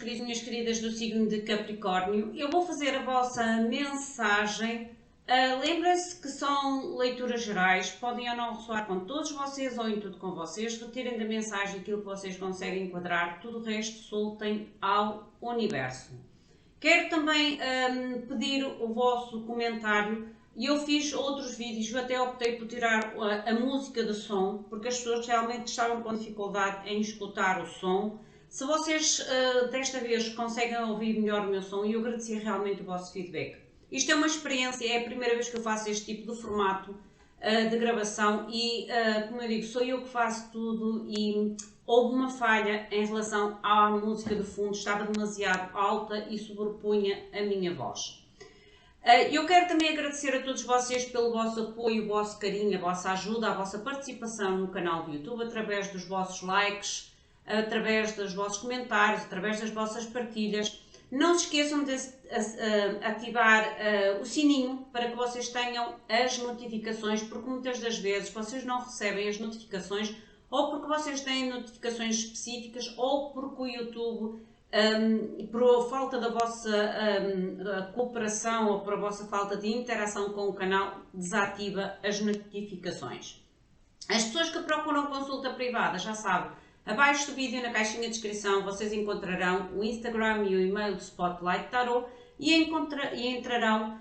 queridos e minhas queridas do signo de Capricórnio, eu vou fazer a vossa mensagem. Lembrem-se que são leituras gerais, podem ou não ressoar com todos vocês ou em tudo com vocês. Retirem da mensagem aquilo que vocês conseguem enquadrar, tudo o resto soltem ao universo. Quero também pedir o vosso comentário. Eu fiz outros vídeos, eu até optei por tirar a música de som, porque as pessoas realmente estavam com dificuldade em escutar o som. Se vocês desta vez conseguem ouvir melhor o meu som, eu agradecia realmente o vosso feedback. Isto é uma experiência, é a primeira vez que eu faço este tipo de formato de gravação e, como eu digo, sou eu que faço tudo e houve uma falha em relação à música de fundo, estava demasiado alta e sobrepunha a minha voz. Eu quero também agradecer a todos vocês pelo vosso apoio, o vosso carinho, a vossa ajuda, a vossa participação no canal do YouTube, através dos vossos likes, através dos vossos comentários, através das vossas partilhas. Não se esqueçam de ativar o sininho para que vocês tenham as notificações, porque muitas das vezes vocês não recebem as notificações ou porque vocês têm notificações específicas ou porque o YouTube, por falta da vossa cooperação ou por a vossa falta de interação com o canal, desativa as notificações. As pessoas que procuram consulta privada já sabem, abaixo do vídeo, na caixinha de descrição, vocês encontrarão o Instagram e o e-mail do Spotlight Tarot e entrarão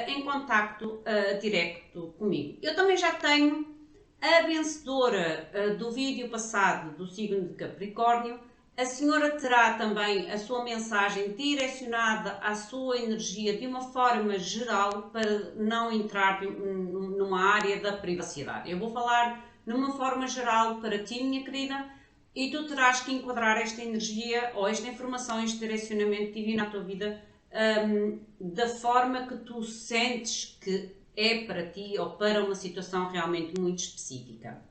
em contacto direto comigo. Eu também já tenho a vencedora do vídeo passado do signo de Capricórnio. A senhora terá também a sua mensagem direcionada à sua energia de uma forma geral para não entrar numa área da privacidade. Eu vou falar numa forma geral para ti, minha querida, e tu terás que enquadrar esta energia ou esta informação, este direcionamento divino à tua vida da forma que tu sentes que é para ti ou para uma situação realmente muito específica.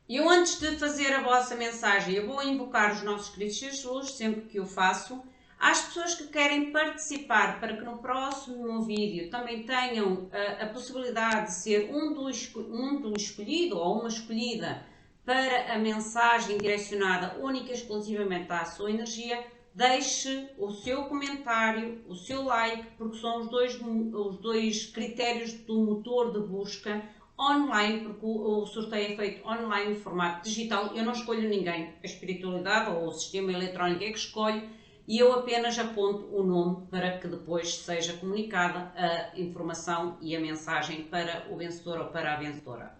Eu, antes de fazer a vossa mensagem, eu vou invocar os nossos queridos seres de luz, sempre que o faço. Às pessoas que querem participar para que no próximo vídeo também tenham a possibilidade de ser um do escolhido ou uma escolhida para a mensagem direcionada única e exclusivamente à sua energia, deixe o seu comentário, o seu like, porque são os dois critérios do motor de busca online, porque o sorteio é feito online, no formato digital. Eu não escolho ninguém, a espiritualidade ou o sistema eletrónico é que escolhe e eu apenas aponto o nome para que depois seja comunicada a informação e a mensagem para o vencedor ou para a vencedora.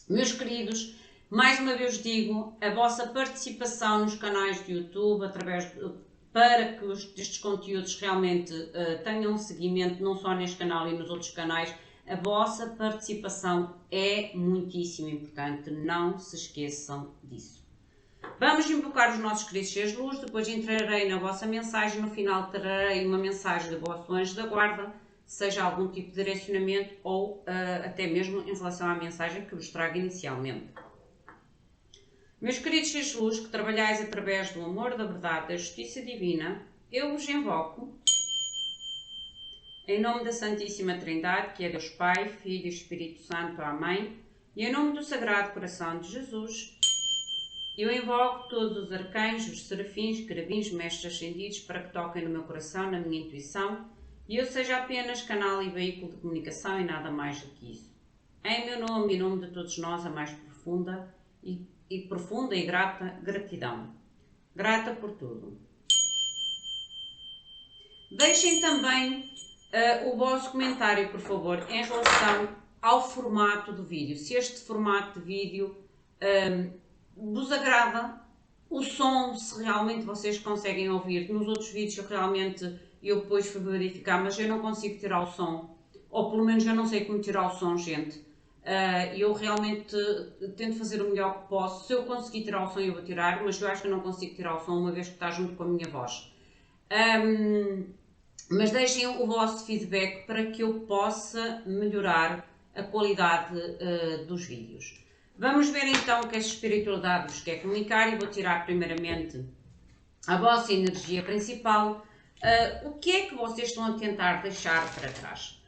Meus queridos, mais uma vez digo, a vossa participação nos canais de YouTube, para que estes conteúdos realmente tenham seguimento, não só neste canal e nos outros canais, a vossa participação é muitíssimo importante, não se esqueçam disso. Vamos invocar os nossos queridos seres de luz, depois entrarei na vossa mensagem, no final trarei uma mensagem do vosso anjo da guarda, seja algum tipo de direcionamento ou até mesmo em relação à mensagem que vos trago inicialmente. Meus queridos seres de luz, que trabalhais através do amor, da verdade, da justiça divina, eu vos invoco em nome da Santíssima Trindade, que é Deus Pai, Filho e Espírito Santo. Amém. E em nome do Sagrado Coração de Jesus, eu invoco todos os arcanjos, serafins, querubins, mestres ascendidos para que toquem no meu coração, na minha intuição, e eu seja apenas canal e veículo de comunicação e nada mais do que isso. Em meu nome e em nome de todos nós, a mais profunda e grata gratidão. Grata por tudo. Deixem também o vosso comentário, por favor, em relação ao formato do vídeo. Se este formato de vídeo vos agrada, o som, se realmente vocês conseguem ouvir. Nos outros vídeos eu depois fui verificar, mas eu não consigo tirar o som, ou pelo menos eu não sei como tirar o som, gente. Eu realmente tento fazer o melhor que posso. Se eu conseguir tirar o som eu vou tirar, mas eu acho que eu não consigo tirar o som uma vez que está junto com a minha voz. Mas deixem o vosso feedback para que eu possa melhorar a qualidade dos vídeos. Vamos ver então o que esta espiritualidade vos quer comunicar e vou tirar primeiramente a vossa energia principal. O que é que vocês estão a tentar deixar para trás?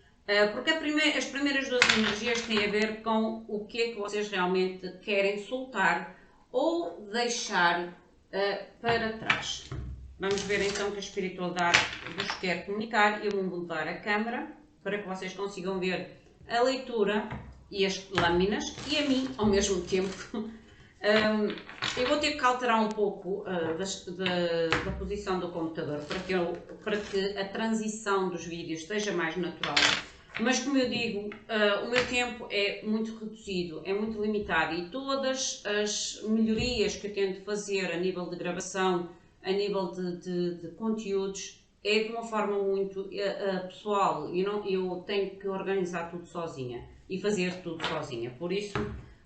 Porque as primeiras duas energias têm a ver com o que é que vocês realmente querem soltar ou deixar para trás. Vamos ver então que a espiritualidade vos quer comunicar. Eu vou mudar a câmera para que vocês consigam ver a leitura e as lâminas e a mim ao mesmo tempo. Eu vou ter que alterar um pouco da posição do computador para que a transição dos vídeos seja mais natural. Mas como eu digo, o meu tempo é muito reduzido, é muito limitado e todas as melhorias que eu tento fazer a nível de gravação, a nível de conteúdos, é de uma forma muito pessoal. Eu tenho que organizar tudo sozinha e fazer tudo sozinha. Por isso,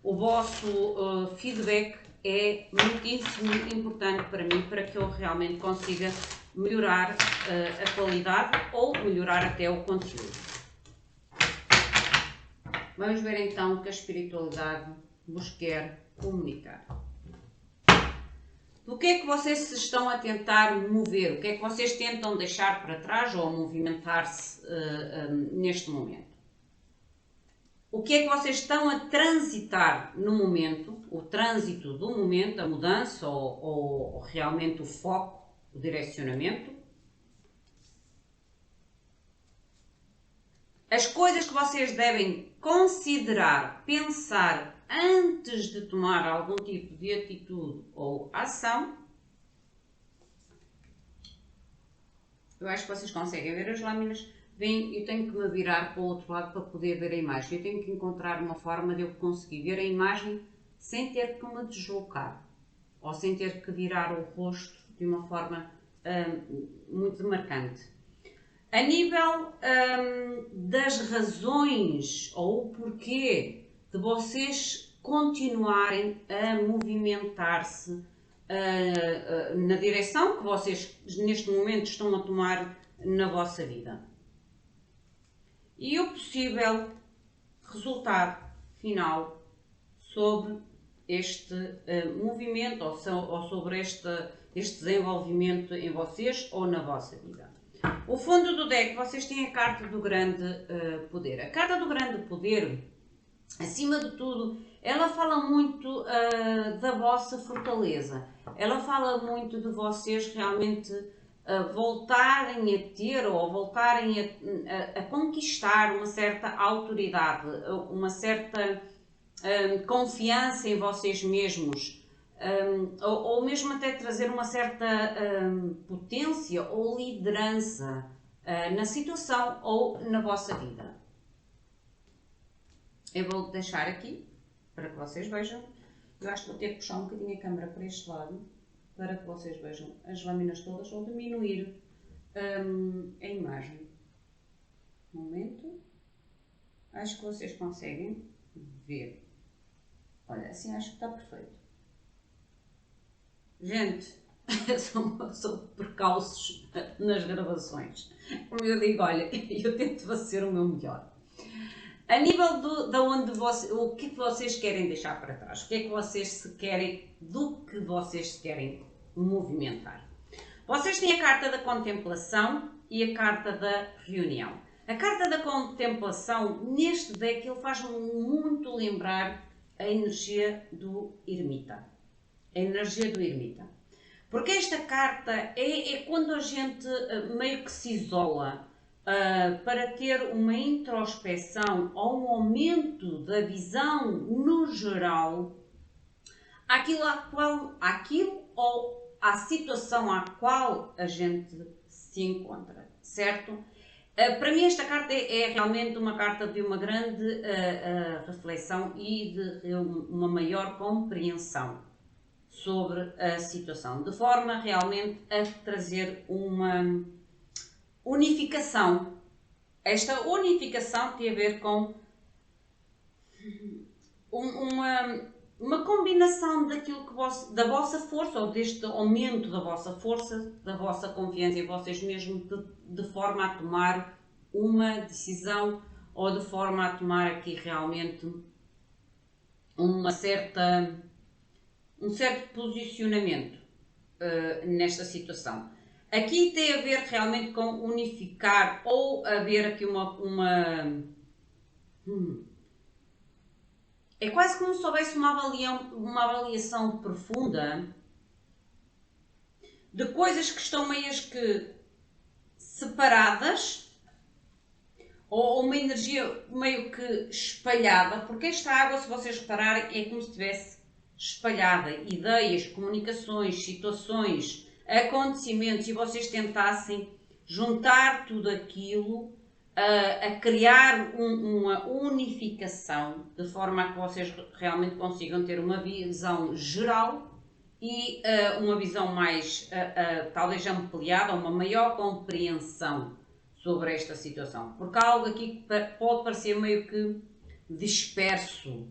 o vosso feedback é muitíssimo importante para mim, para que eu realmente consiga melhorar a qualidade ou melhorar até o conteúdo. Vamos ver então o que a espiritualidade vos quer comunicar. Do que é que vocês se estão a tentar mover? O que é que vocês tentam deixar para trás ou movimentar-se neste momento? O que é que vocês estão a transitar no momento? O trânsito do momento, a mudança ou realmente o foco, o direcionamento? As coisas que vocês devem considerar, pensar antes de tomar algum tipo de atitude ou ação. Eu acho que vocês conseguem ver as lâminas. Bem, eu tenho que me virar para o outro lado para poder ver a imagem. Eu tenho que encontrar uma forma de eu conseguir ver a imagem sem ter que me deslocar ou sem ter que virar o rosto de uma forma muito marcante. A nível das razões ou o porquê de vocês continuarem a movimentar-se na direção que vocês neste momento estão a tomar na vossa vida. E o possível resultado final sobre este movimento ou sobre este desenvolvimento em vocês ou na vossa vida. O fundo do deck, vocês têm a carta do grande poder. A carta do grande poder, acima de tudo, ela fala muito da vossa fortaleza. Ela fala muito de vocês realmente voltarem a ter ou voltarem a conquistar uma certa autoridade, uma certa confiança em vocês mesmos. Ou mesmo até trazer uma certa potência ou liderança na situação ou na vossa vida. Eu vou deixar aqui para que vocês vejam. Eu acho que vou ter que puxar um bocadinho a câmera para este lado para que vocês vejam as lâminas todas ou diminuir a imagem. Um momento. Acho que vocês conseguem ver. Olha, assim acho que está perfeito. Gente, são percalços nas gravações. Como eu digo, olha, eu tento fazer o meu melhor. A nível o que é que vocês querem deixar para trás? O que é que vocês se querem, do que vocês se querem movimentar? Vocês têm a carta da contemplação e a carta da reunião. A carta da contemplação, neste deck, ele faz-me muito lembrar a energia do ermita. A energia do ermita. Porque esta carta é quando a gente meio que se isola para ter uma introspeção ou um aumento da visão no geral àquilo ou à situação à qual a gente se encontra, certo? Para mim esta carta é realmente uma carta de uma grande reflexão e de uma maior compreensão sobre a situação, de forma realmente a trazer uma unificação. Esta unificação tem a ver com uma combinação daquilo da vossa força, ou deste aumento da vossa força, da vossa confiança em vocês mesmos, de forma a tomar uma decisão ou de forma a tomar aqui realmente um certo posicionamento nesta situação. Aqui tem a ver realmente com unificar ou haver aqui é quase como se houvesse uma avaliação profunda de coisas que estão meias que separadas, ou uma energia meio que espalhada, porque esta água, se vocês repararem, é como se estivesse espalhada, ideias, comunicações, situações, acontecimentos, e vocês tentassem juntar tudo aquilo a criar uma unificação, de forma a que vocês realmente consigam ter uma visão geral e uma visão mais, talvez ampliada, uma maior compreensão sobre esta situação. Porque há algo aqui que pode parecer meio que disperso.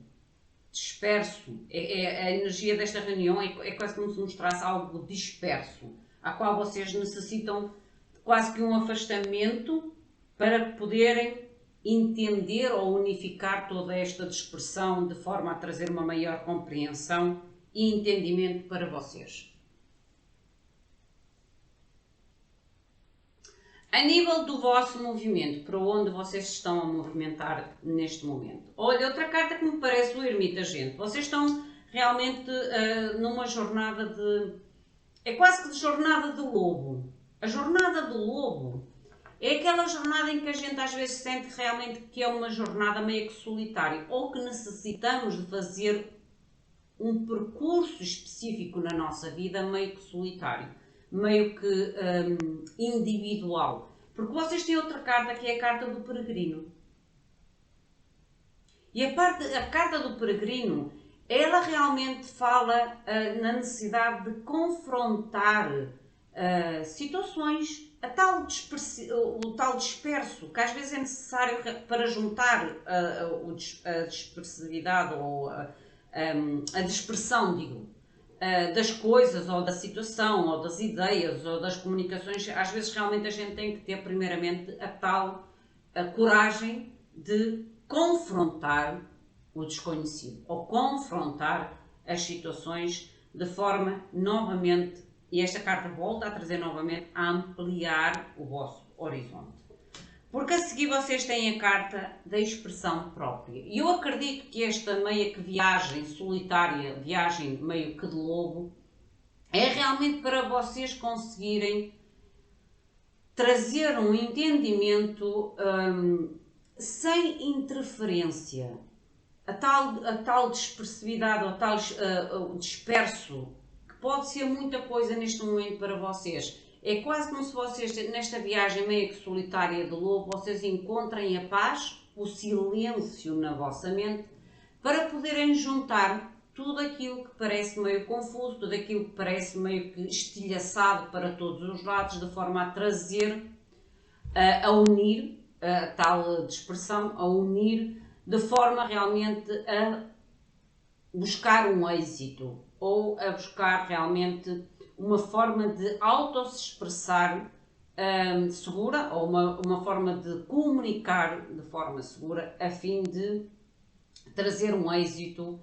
A energia desta reunião é quase como se mostrasse algo disperso, a qual vocês necessitam de quase que um afastamento para poderem entender ou unificar toda esta dispersão de forma a trazer uma maior compreensão e entendimento para vocês. A nível do vosso movimento, para onde vocês estão a movimentar neste momento? Olha, outra carta que me parece o Ermita, gente. Vocês estão realmente numa jornada de... É quase que de jornada do lobo. A jornada do lobo é aquela jornada em que a gente às vezes sente realmente que é uma jornada meio que solitária, ou que necessitamos de fazer um percurso específico na nossa vida meio que solitário, meio que individual. Porque vocês têm outra carta que é a carta do peregrino. E a carta do peregrino, ela realmente fala na necessidade de confrontar situações, o tal disperso, que às vezes é necessário para juntar a dispersividade ou a dispersão, digo, das coisas, ou da situação, ou das ideias, ou das comunicações. Às vezes realmente a gente tem que ter primeiramente a coragem de confrontar o desconhecido, ou confrontar as situações de forma novamente, e esta carta volta a trazer novamente, a ampliar o vosso horizonte. Porque a seguir vocês têm a carta da expressão própria. E eu acredito que esta meia que viagem solitária, viagem meio que de lobo, é realmente para vocês conseguirem trazer um entendimento sem interferência. A tal dispersividade, ou tal disperso, que pode ser muita coisa neste momento para vocês. É quase como se vocês, nesta viagem meio que solitária do lobo, vocês encontrem a paz, o silêncio na vossa mente, para poderem juntar tudo aquilo que parece meio confuso, tudo aquilo que parece meio que estilhaçado para todos os lados, de forma a trazer, a unir, a tal dispersão, a unir, de forma realmente a buscar um êxito, ou a buscar realmente uma forma de auto-se expressar segura, ou uma forma de comunicar de forma segura, a fim de trazer um êxito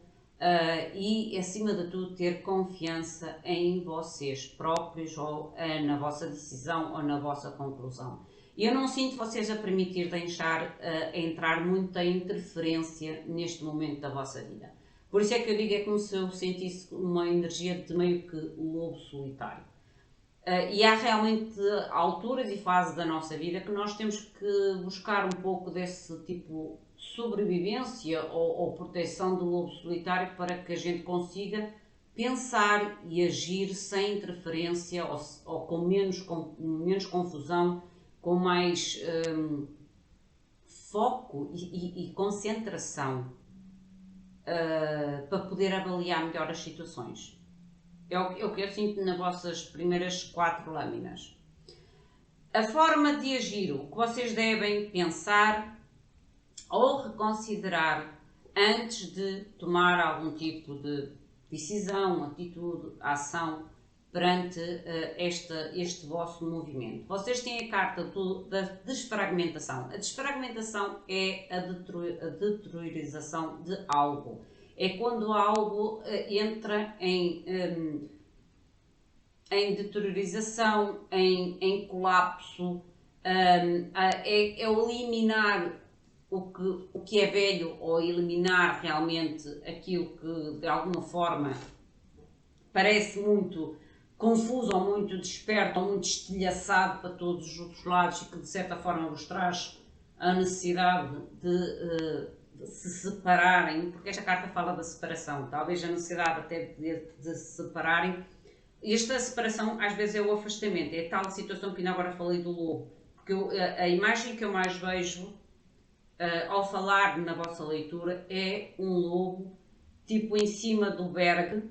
e, acima de tudo, ter confiança em vocês próprios, ou na vossa decisão, ou na vossa conclusão. Eu não sinto vocês a permitir deixar entrar muita interferência neste momento da vossa vida. Por isso é que eu digo, é como se eu sentisse uma energia de meio que lobo solitário. E há realmente alturas e fases da nossa vida que nós temos que buscar um pouco desse tipo de sobrevivência ou proteção do lobo solitário, para que a gente consiga pensar e agir sem interferência, ou com menos confusão, com mais foco e concentração, para poder avaliar melhor as situações. É o que eu sinto nas vossas primeiras 4 lâminas. A forma de agir, o que vocês devem pensar ou reconsiderar antes de tomar algum tipo de decisão, atitude, ação perante este vosso movimento. Vocês têm a carta da desfragmentação. A desfragmentação é a deteriorização de algo. É quando algo entra em deteriorização, em colapso, é eliminar o que é velho, ou eliminar realmente aquilo que de alguma forma parece muito confuso ou muito desperto ou muito estilhaçado para todos os lados e que de certa forma vos traz a necessidade de se separarem, porque esta carta fala da separação, talvez a necessidade até de se separarem. Esta separação às vezes é o afastamento, é a tal situação que ainda agora falei do lobo, porque a imagem que eu mais vejo ao falar na vossa leitura é um lobo tipo em cima do bergue,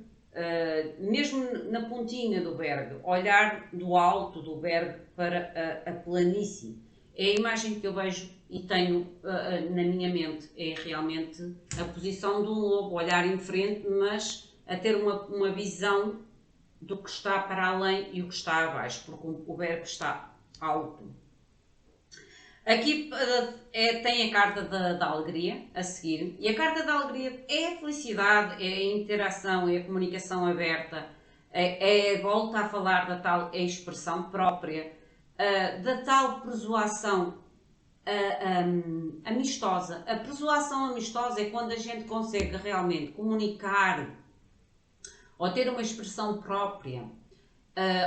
mesmo na pontinha do bergue, olhar do alto do bergue para a planície. É a imagem que eu vejo e tenho na minha mente, é realmente a posição de um lobo, olhar em frente, mas a ter uma visão do que está para além e o que está abaixo, porque o bergue está alto. Aqui tem a carta da alegria a seguir, e a carta da alegria é a felicidade, é a interação, é a comunicação aberta, volta a falar da tal expressão própria, da tal persuasão amistosa. A persuasão amistosa é quando a gente consegue realmente comunicar ou ter uma expressão própria,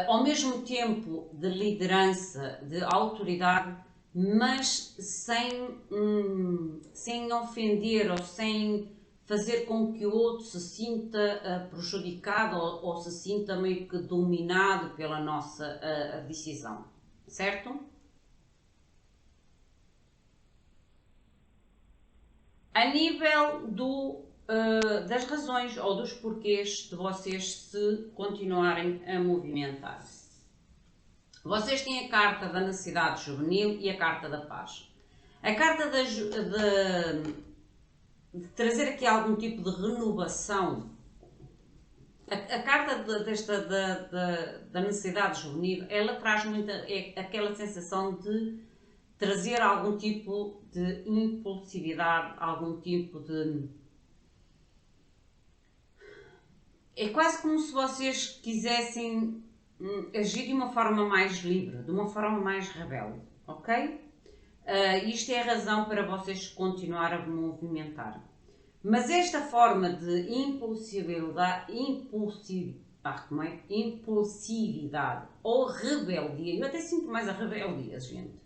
ao mesmo tempo de liderança, de autoridade, mas sem ofender ou sem fazer com que o outro se sinta prejudicado ou se sinta meio que dominado pela nossa decisão, certo? A nível das razões ou dos porquês de vocês se continuarem a movimentar. Vocês têm a carta da necessidade juvenil e a carta da paz. A carta de trazer aqui algum tipo de renovação, a carta da necessidade juvenil, ela traz aquela sensação de trazer algum tipo de impulsividade, algum tipo de... É quase como se vocês quisessem agir de uma forma mais livre, de uma forma mais rebelde, ok? Isto é a razão para vocês continuar a movimentar. Mas esta forma de impulsividade ou rebeldia, eu até sinto mais a rebeldia, gente,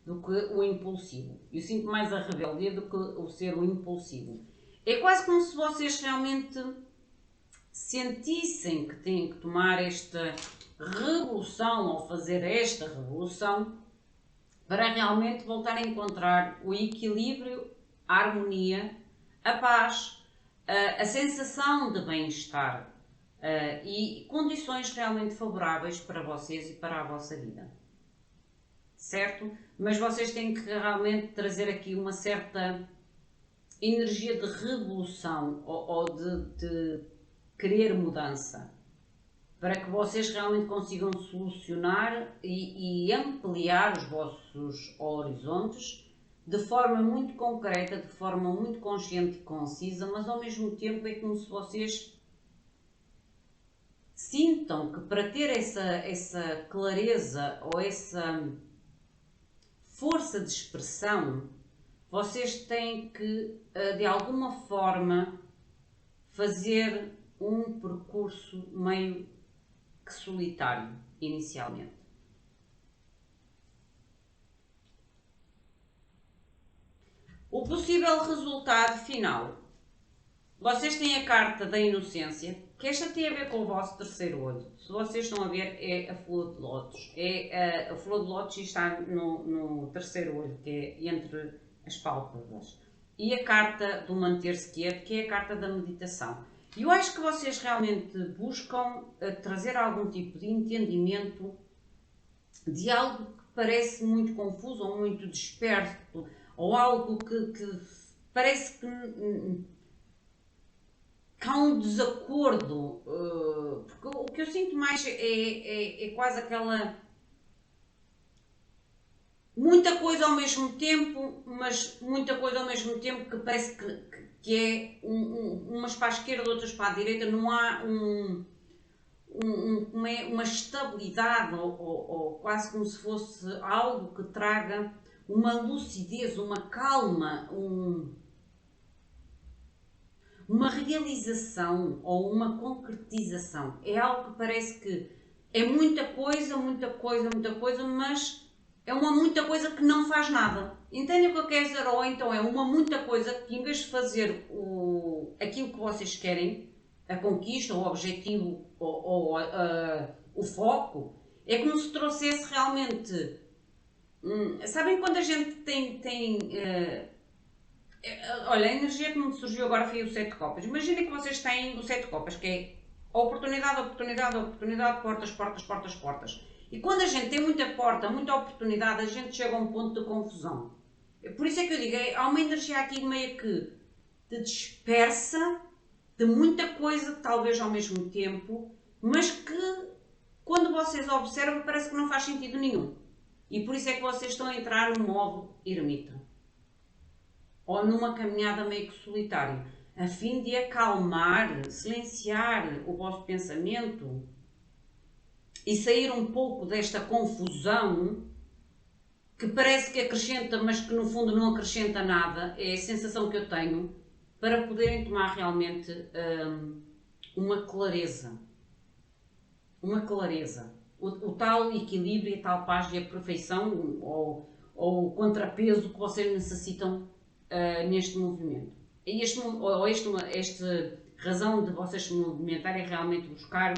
do que o impulsivo. Eu sinto mais a rebeldia do que o ser o impulsivo. É quase como se vocês realmente sentissem que têm que tomar esta revolução ou fazer esta revolução para realmente voltar a encontrar o equilíbrio, a harmonia, a paz, a sensação de bem-estar e condições realmente favoráveis para vocês e para a vossa vida. Certo? Mas vocês têm que realmente trazer aqui uma certa energia de revolução ou de querer mudança, para que vocês realmente consigam solucionar e ampliar os vossos horizontes de forma muito concreta, de forma muito consciente e concisa, mas ao mesmo tempo é como se vocês sintam que para ter essa clareza ou essa força de expressão, vocês têm que, de alguma forma, fazer um percurso meio que solitário, inicialmente. O possível resultado final. Vocês têm a carta da inocência, que esta tem a ver com o vosso terceiro olho. Se vocês estão a ver, é a flor de lótus. A flor de lótus está no terceiro olho, que é entre as pálpebras. E a carta do manter-se quieto, que é a carta da meditação. E eu acho que vocês realmente buscam trazer algum tipo de entendimento de algo que parece muito confuso ou muito disperso, ou algo que parece que há um desacordo, porque o que eu sinto mais é quase aquela muita coisa ao mesmo tempo, mas muita coisa ao mesmo tempo que parece que é umas para a esquerda, outras para a direita, não há uma estabilidade ou quase como se fosse algo que traga uma lucidez, uma calma, uma realização ou uma concretização. É algo que parece que é muita coisa, muita coisa, muita coisa, mas é uma muita coisa que não faz nada. Entendem o que eu quero dizer? Ou então é uma muita coisa que, em vez de fazer aquilo que vocês querem, a conquista, o objetivo, o foco, é como se trouxesse realmente. Sabem quando a gente olha, a energia que me surgiu agora foi o 7 de copas. Imaginem que vocês têm o 7 de copas, que é a oportunidade, oportunidade, oportunidade, portas, portas, portas, portas. E quando a gente tem muita porta, muita oportunidade, a gente chega a um ponto de confusão. Por isso é que eu digo, há uma energia aqui meio que de dispersa, de muita coisa, talvez ao mesmo tempo, mas que quando vocês observam parece que não faz sentido nenhum. E por isso é que vocês estão a entrar no modo ermita. Ou numa caminhada meio que solitária, a fim de acalmar, silenciar o vosso pensamento e sair um pouco desta confusão que parece que acrescenta, mas que no fundo não acrescenta nada. É a sensação que eu tenho, para poderem tomar realmente uma clareza. Uma clareza. O tal equilíbrio, a tal paz e a perfeição, ou o contrapeso que vocês necessitam neste movimento. E esta razão de vocês se movimentarem é realmente buscar,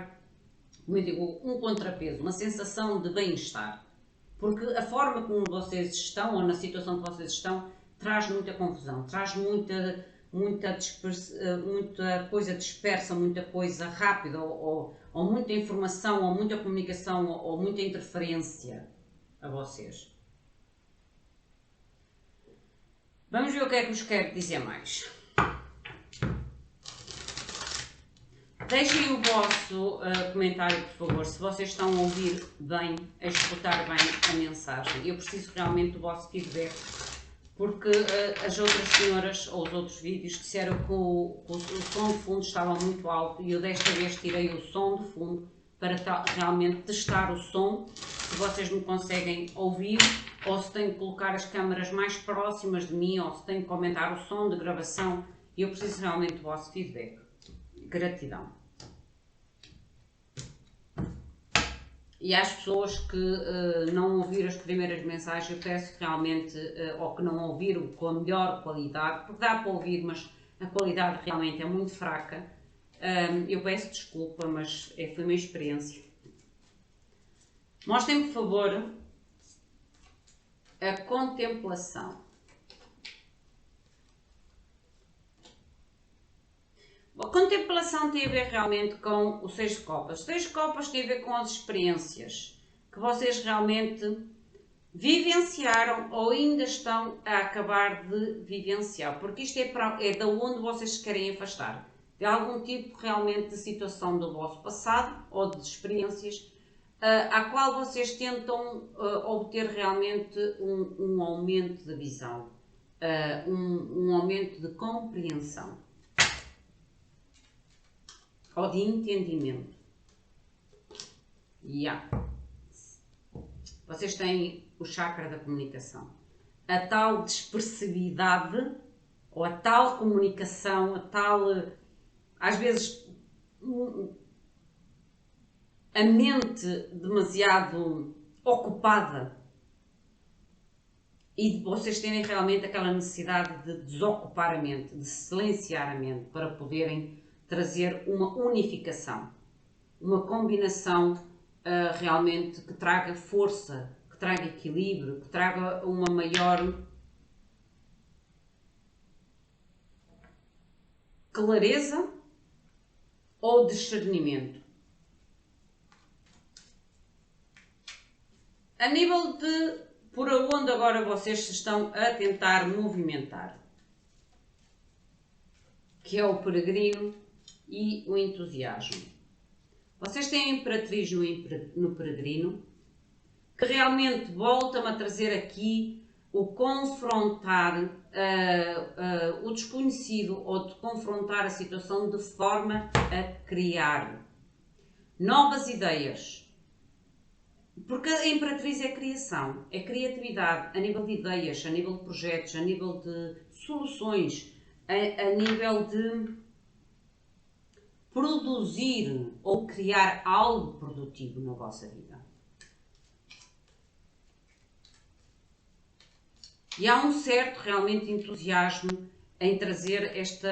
como eu digo, um contrapeso, uma sensação de bem-estar. Porque a forma como vocês estão, ou na situação que vocês estão, traz muita confusão, traz muita coisa dispersa, muita coisa rápida, ou muita informação, ou muita comunicação, ou muita interferência a vocês. Vamos ver o que é que vos quero dizer mais. Deixem o vosso comentário, por favor, se vocês estão a ouvir bem, a escutar bem a mensagem. Eu preciso realmente do vosso feedback, porque as outras senhoras, ou os outros vídeos, disseram que o som de fundo estava muito alto e eu desta vez tirei o som de fundo para realmente testar o som, se vocês me conseguem ouvir, ou se tenho que colocar as câmaras mais próximas de mim, ou se tenho que comentar o som de gravação. Eu preciso realmente do vosso feedback. Gratidão. E às pessoas que não ouviram as primeiras mensagens, eu peço realmente, ou que não ouviram com a melhor qualidade, porque dá para ouvir, mas a qualidade realmente é muito fraca. Eu peço desculpa, mas foi uma experiência. Mostrem, por favor, a contemplação. A contemplação tem a ver realmente com o 6 de copas. O 6 de copas tem a ver com as experiências que vocês realmente vivenciaram ou ainda estão a acabar de vivenciar. Porque isto é de onde vocês se querem afastar. De algum tipo realmente de situação do vosso passado ou de experiências à qual vocês tentam obter realmente um aumento de visão, um aumento de compreensão. Ou de entendimento. Vocês têm o chakra da comunicação. A tal despercebividade, ou a tal comunicação, a tal, às vezes, a mente demasiado ocupada, e de vocês terem realmente aquela necessidade de desocupar a mente, de silenciar a mente, para poderem trazer uma unificação, uma combinação realmente que traga força, que traga equilíbrio, que traga uma maior clareza ou discernimento. A nível de por onde agora vocês se estão a tentar movimentar, que é o peregrino e o entusiasmo. Vocês têm a Imperatriz no peregrino, que realmente volta-me a trazer aqui o confrontar o desconhecido, ou de confrontar a situação de forma a criar novas ideias. Porque a Imperatriz é criação, é criatividade a nível de ideias, a nível de projetos, a nível de soluções, a nível de produzir ou criar algo produtivo na vossa vida. E há um certo realmente entusiasmo em trazer esta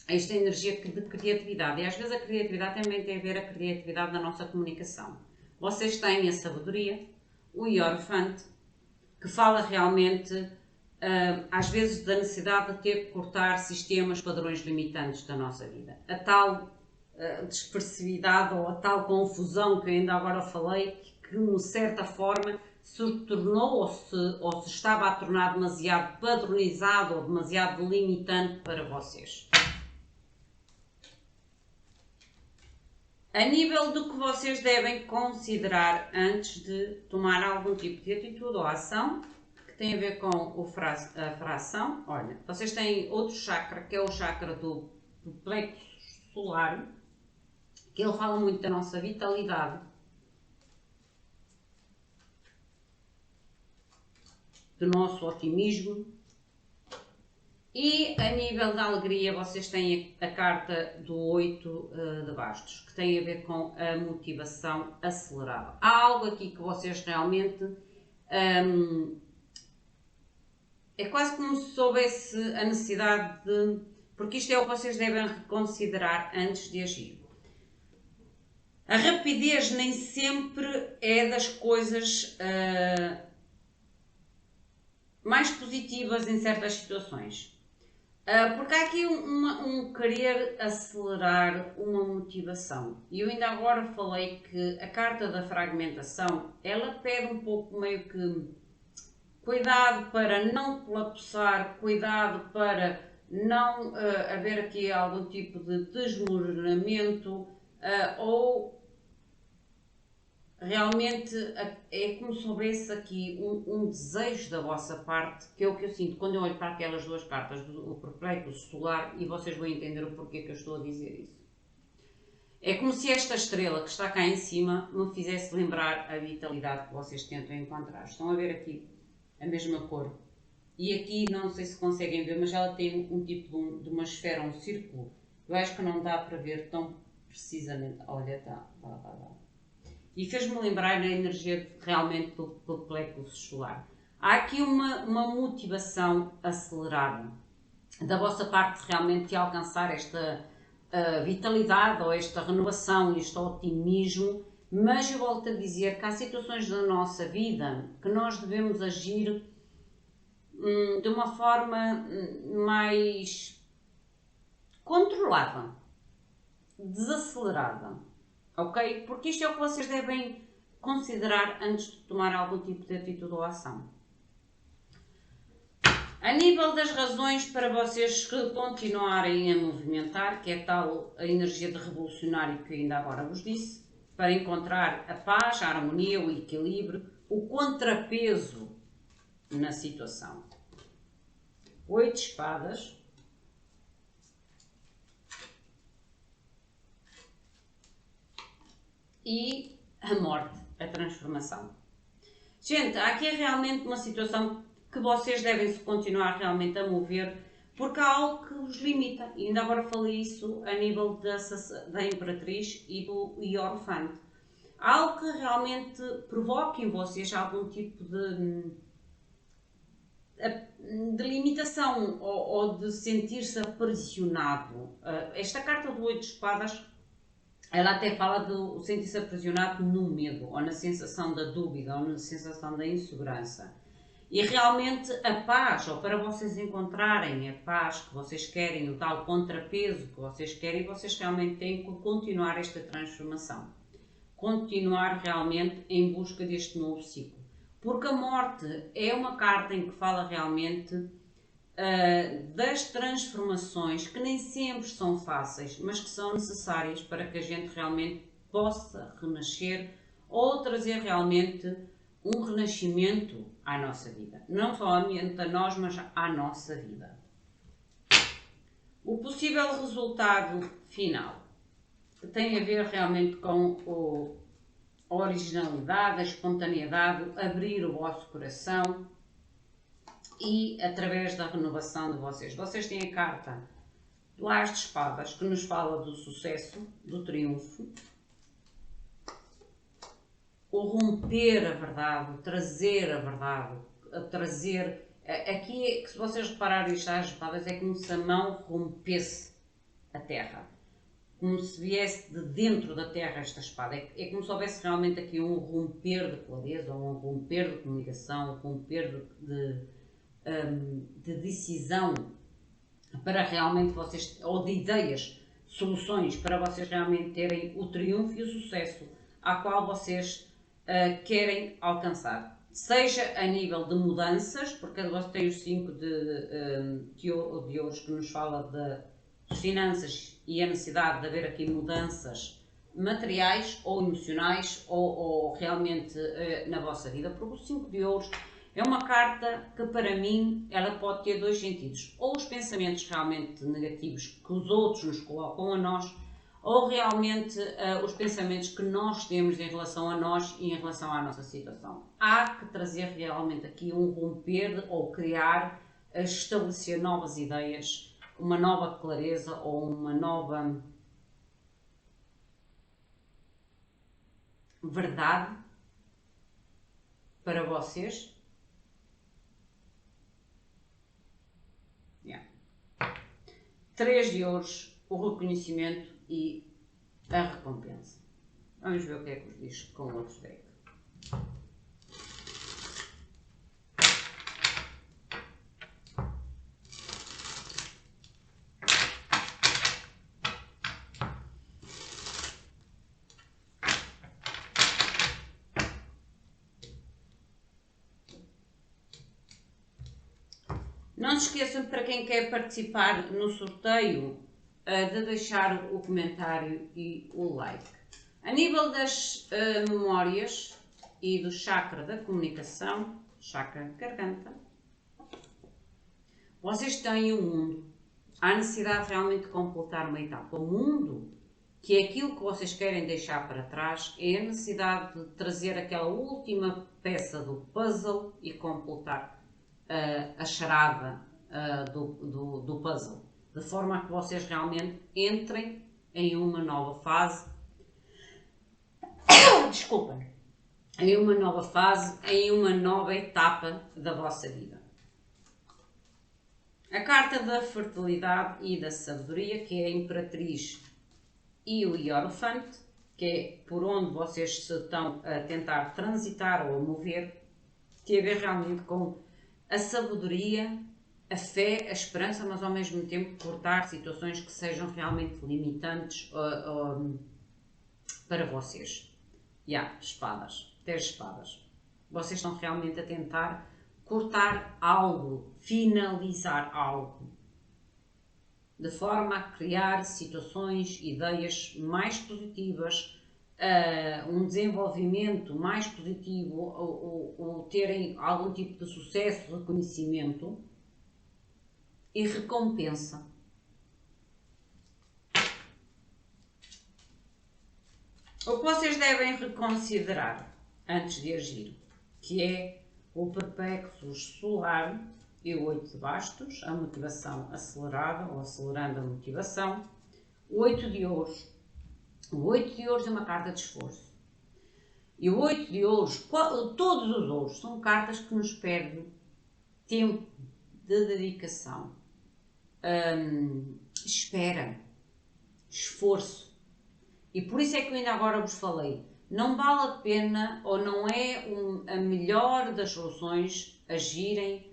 energia de criatividade. E às vezes a criatividade também tem a ver a criatividade da nossa comunicação. Vocês têm a sabedoria, o Hierophante, que fala realmente, às vezes, da necessidade de ter que cortar sistemas, padrões limitantes da nossa vida. A tal dispersividade ou a tal confusão que ainda agora falei, que de certa forma se tornou ou se estava a tornar demasiado padronizado ou demasiado limitante para vocês. A nível do que vocês devem considerar antes de tomar algum tipo de atitude ou ação, que tem a ver com a fração, olha, vocês têm outro chakra, que é o chakra do plexo solar, que ele fala muito da nossa vitalidade, do nosso otimismo. E a nível da alegria, vocês têm a carta do 8 de bastos, que tem a ver com a motivação acelerada. Há algo aqui que vocês realmente... é quase como se soubesse a necessidade de... Porque isto é o que vocês devem reconsiderar antes de agir. A rapidez nem sempre é das coisas mais positivas em certas situações. Porque há aqui um querer acelerar uma motivação. E eu ainda agora falei que a carta da fragmentação, ela pede um pouco meio que cuidado para não colapsar, cuidado para não haver aqui algum tipo de desmoronamento ou realmente é como se houvesse aqui um desejo da vossa parte, que é o que eu sinto quando eu olho para aquelas duas cartas, o perplexo solar, e vocês vão entender o porquê que eu estou a dizer isso. É como se esta estrela que está cá em cima me fizesse lembrar a vitalidade que vocês tentam encontrar. Estão a ver aqui a mesma cor. E aqui, não sei se conseguem ver, mas ela tem um tipo de uma esfera, um círculo. Eu acho que não dá para ver tão precisamente. Olha, dá. E fez-me lembrar a energia realmente do plexo solar. Há aqui uma motivação acelerada da vossa parte realmente de alcançar esta vitalidade ou esta renovação, este otimismo, mas eu volto a dizer que há situações da nossa vida que nós devemos agir de uma forma mais controlada, desacelerada. Ok? Porque isto é o que vocês devem considerar antes de tomar algum tipo de atitude ou ação. A nível das razões para vocês continuarem a movimentar, que é tal a energia de revolucionário que ainda agora vos disse, para encontrar a paz, a harmonia, o equilíbrio, o contrapeso na situação. 8 de espadas. E a morte, a transformação. Gente, aqui é realmente uma situação que vocês devem se continuar realmente a mover, porque há algo que os limita. E ainda agora falei isso a nível da Imperatriz e do Hierophante. Há algo que realmente provoque em vocês algum tipo de limitação ou de sentir-se aprisionado. Esta carta do 8 de espadas, ela até fala do sentir-se aprisionado no medo, ou na sensação da dúvida, ou na sensação da insegurança. E realmente a paz, ou para vocês encontrarem a paz que vocês querem, o tal contrapeso que vocês querem, vocês realmente têm que continuar esta transformação. Continuar realmente em busca deste novo ciclo. Porque a morte é uma carta em que fala realmente das transformações que nem sempre são fáceis, mas que são necessárias para que a gente realmente possa renascer ou trazer realmente um renascimento à nossa vida. Não somente a nós, mas à nossa vida. O possível resultado final tem a ver realmente com a originalidade, a espontaneidade, abrir o vosso coração e através da renovação de vocês. Vocês têm a carta do As de Espadas, que nos fala do sucesso, do triunfo, o romper a verdade, o trazer a verdade, a trazer... Aqui, se vocês repararem isto às espadas, é como se a mão rompesse a terra. Como se viesse de dentro da terra esta espada. É como se houvesse realmente aqui um romper de clareza, um romper de comunicação, um romper de decisão para realmente vocês, ou de ideias, soluções, para vocês realmente terem o triunfo e o sucesso a qual vocês querem alcançar. Seja a nível de mudanças, porque você tem os 5 de ouros que nos fala de finanças e a necessidade de haver aqui mudanças materiais ou emocionais ou realmente na vossa vida, porque o 5 de ouros é uma carta que para mim ela pode ter dois sentidos, ou os pensamentos realmente negativos que os outros nos colocam a nós, ou realmente os pensamentos que nós temos em relação a nós e em relação à nossa situação. Há que trazer realmente aqui um romper ou criar, estabelecer novas ideias, uma nova clareza ou uma nova verdade para vocês. Yeah. 3 de ouros, o reconhecimento e a recompensa. Vamos ver o que é que vos diz com o outro deck. Não se esqueçam, para quem quer participar no sorteio, de deixar o comentário e o like. A nível das memórias e do chakra da comunicação, chakra garganta, vocês têm um mundo. Há necessidade realmente de completar uma etapa. O mundo, que é aquilo que vocês querem deixar para trás, é a necessidade de trazer aquela última peça do puzzle e completar a charada do puzzle, de forma a que vocês realmente entrem em uma nova fase. Desculpem, em uma nova fase, em uma nova etapa da vossa vida. A carta da fertilidade e da sabedoria, que é a Imperatriz e o Hierophante, que é por onde vocês se estão a tentar transitar ou a mover, tem a ver realmente com a sabedoria, a fé, a esperança, mas ao mesmo tempo cortar situações que sejam realmente limitantes para vocês. Espadas, 10 espadas. Vocês estão realmente a tentar cortar algo, finalizar algo, de forma a criar situações, ideias mais positivas, um desenvolvimento mais positivo, ou terem algum tipo de sucesso, reconhecimento e recompensa. O que vocês devem reconsiderar antes de agir, que é o Perplexus solar e o 8 de bastos, a motivação acelerada ou acelerando a motivação, o 8 de ouros. O 8 de ouros é uma carta de esforço. E o 8 de ouros, todos os ouros, são cartas que nos pedem tempo de dedicação, espera, esforço. E por isso é que eu ainda agora vos falei, não vale a pena ou não é a melhor das soluções agirem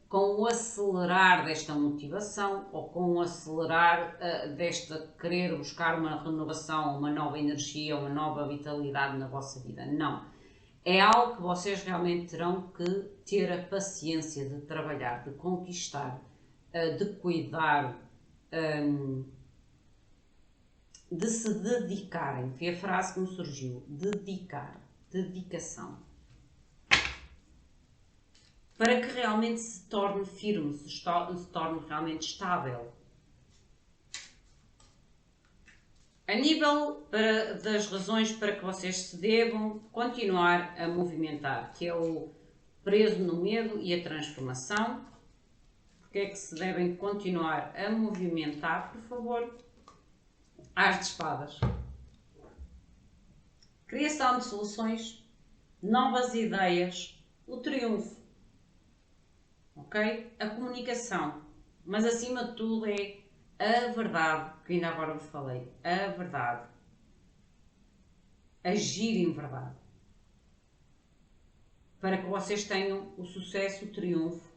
com o acelerar desta motivação ou com o acelerar desta querer buscar uma renovação, uma nova energia, uma nova vitalidade na vossa vida. Não. É algo que vocês realmente terão que ter a paciência de trabalhar, de conquistar, de cuidar, de se dedicarem. Foi a frase que me surgiu. Dedicar. Dedicação. Para que realmente se torne firme, se torne realmente estável. A nível das razões para que vocês se devam continuar a movimentar, que é o preso no medo e a transformação, porque é que se devem continuar a movimentar, por favor. As de espadas. Criação de soluções, novas ideias, o triunfo, ok? A comunicação, mas acima de tudo é a verdade, que ainda agora vos falei, a verdade. Agir em verdade. Para que vocês tenham o sucesso, o triunfo,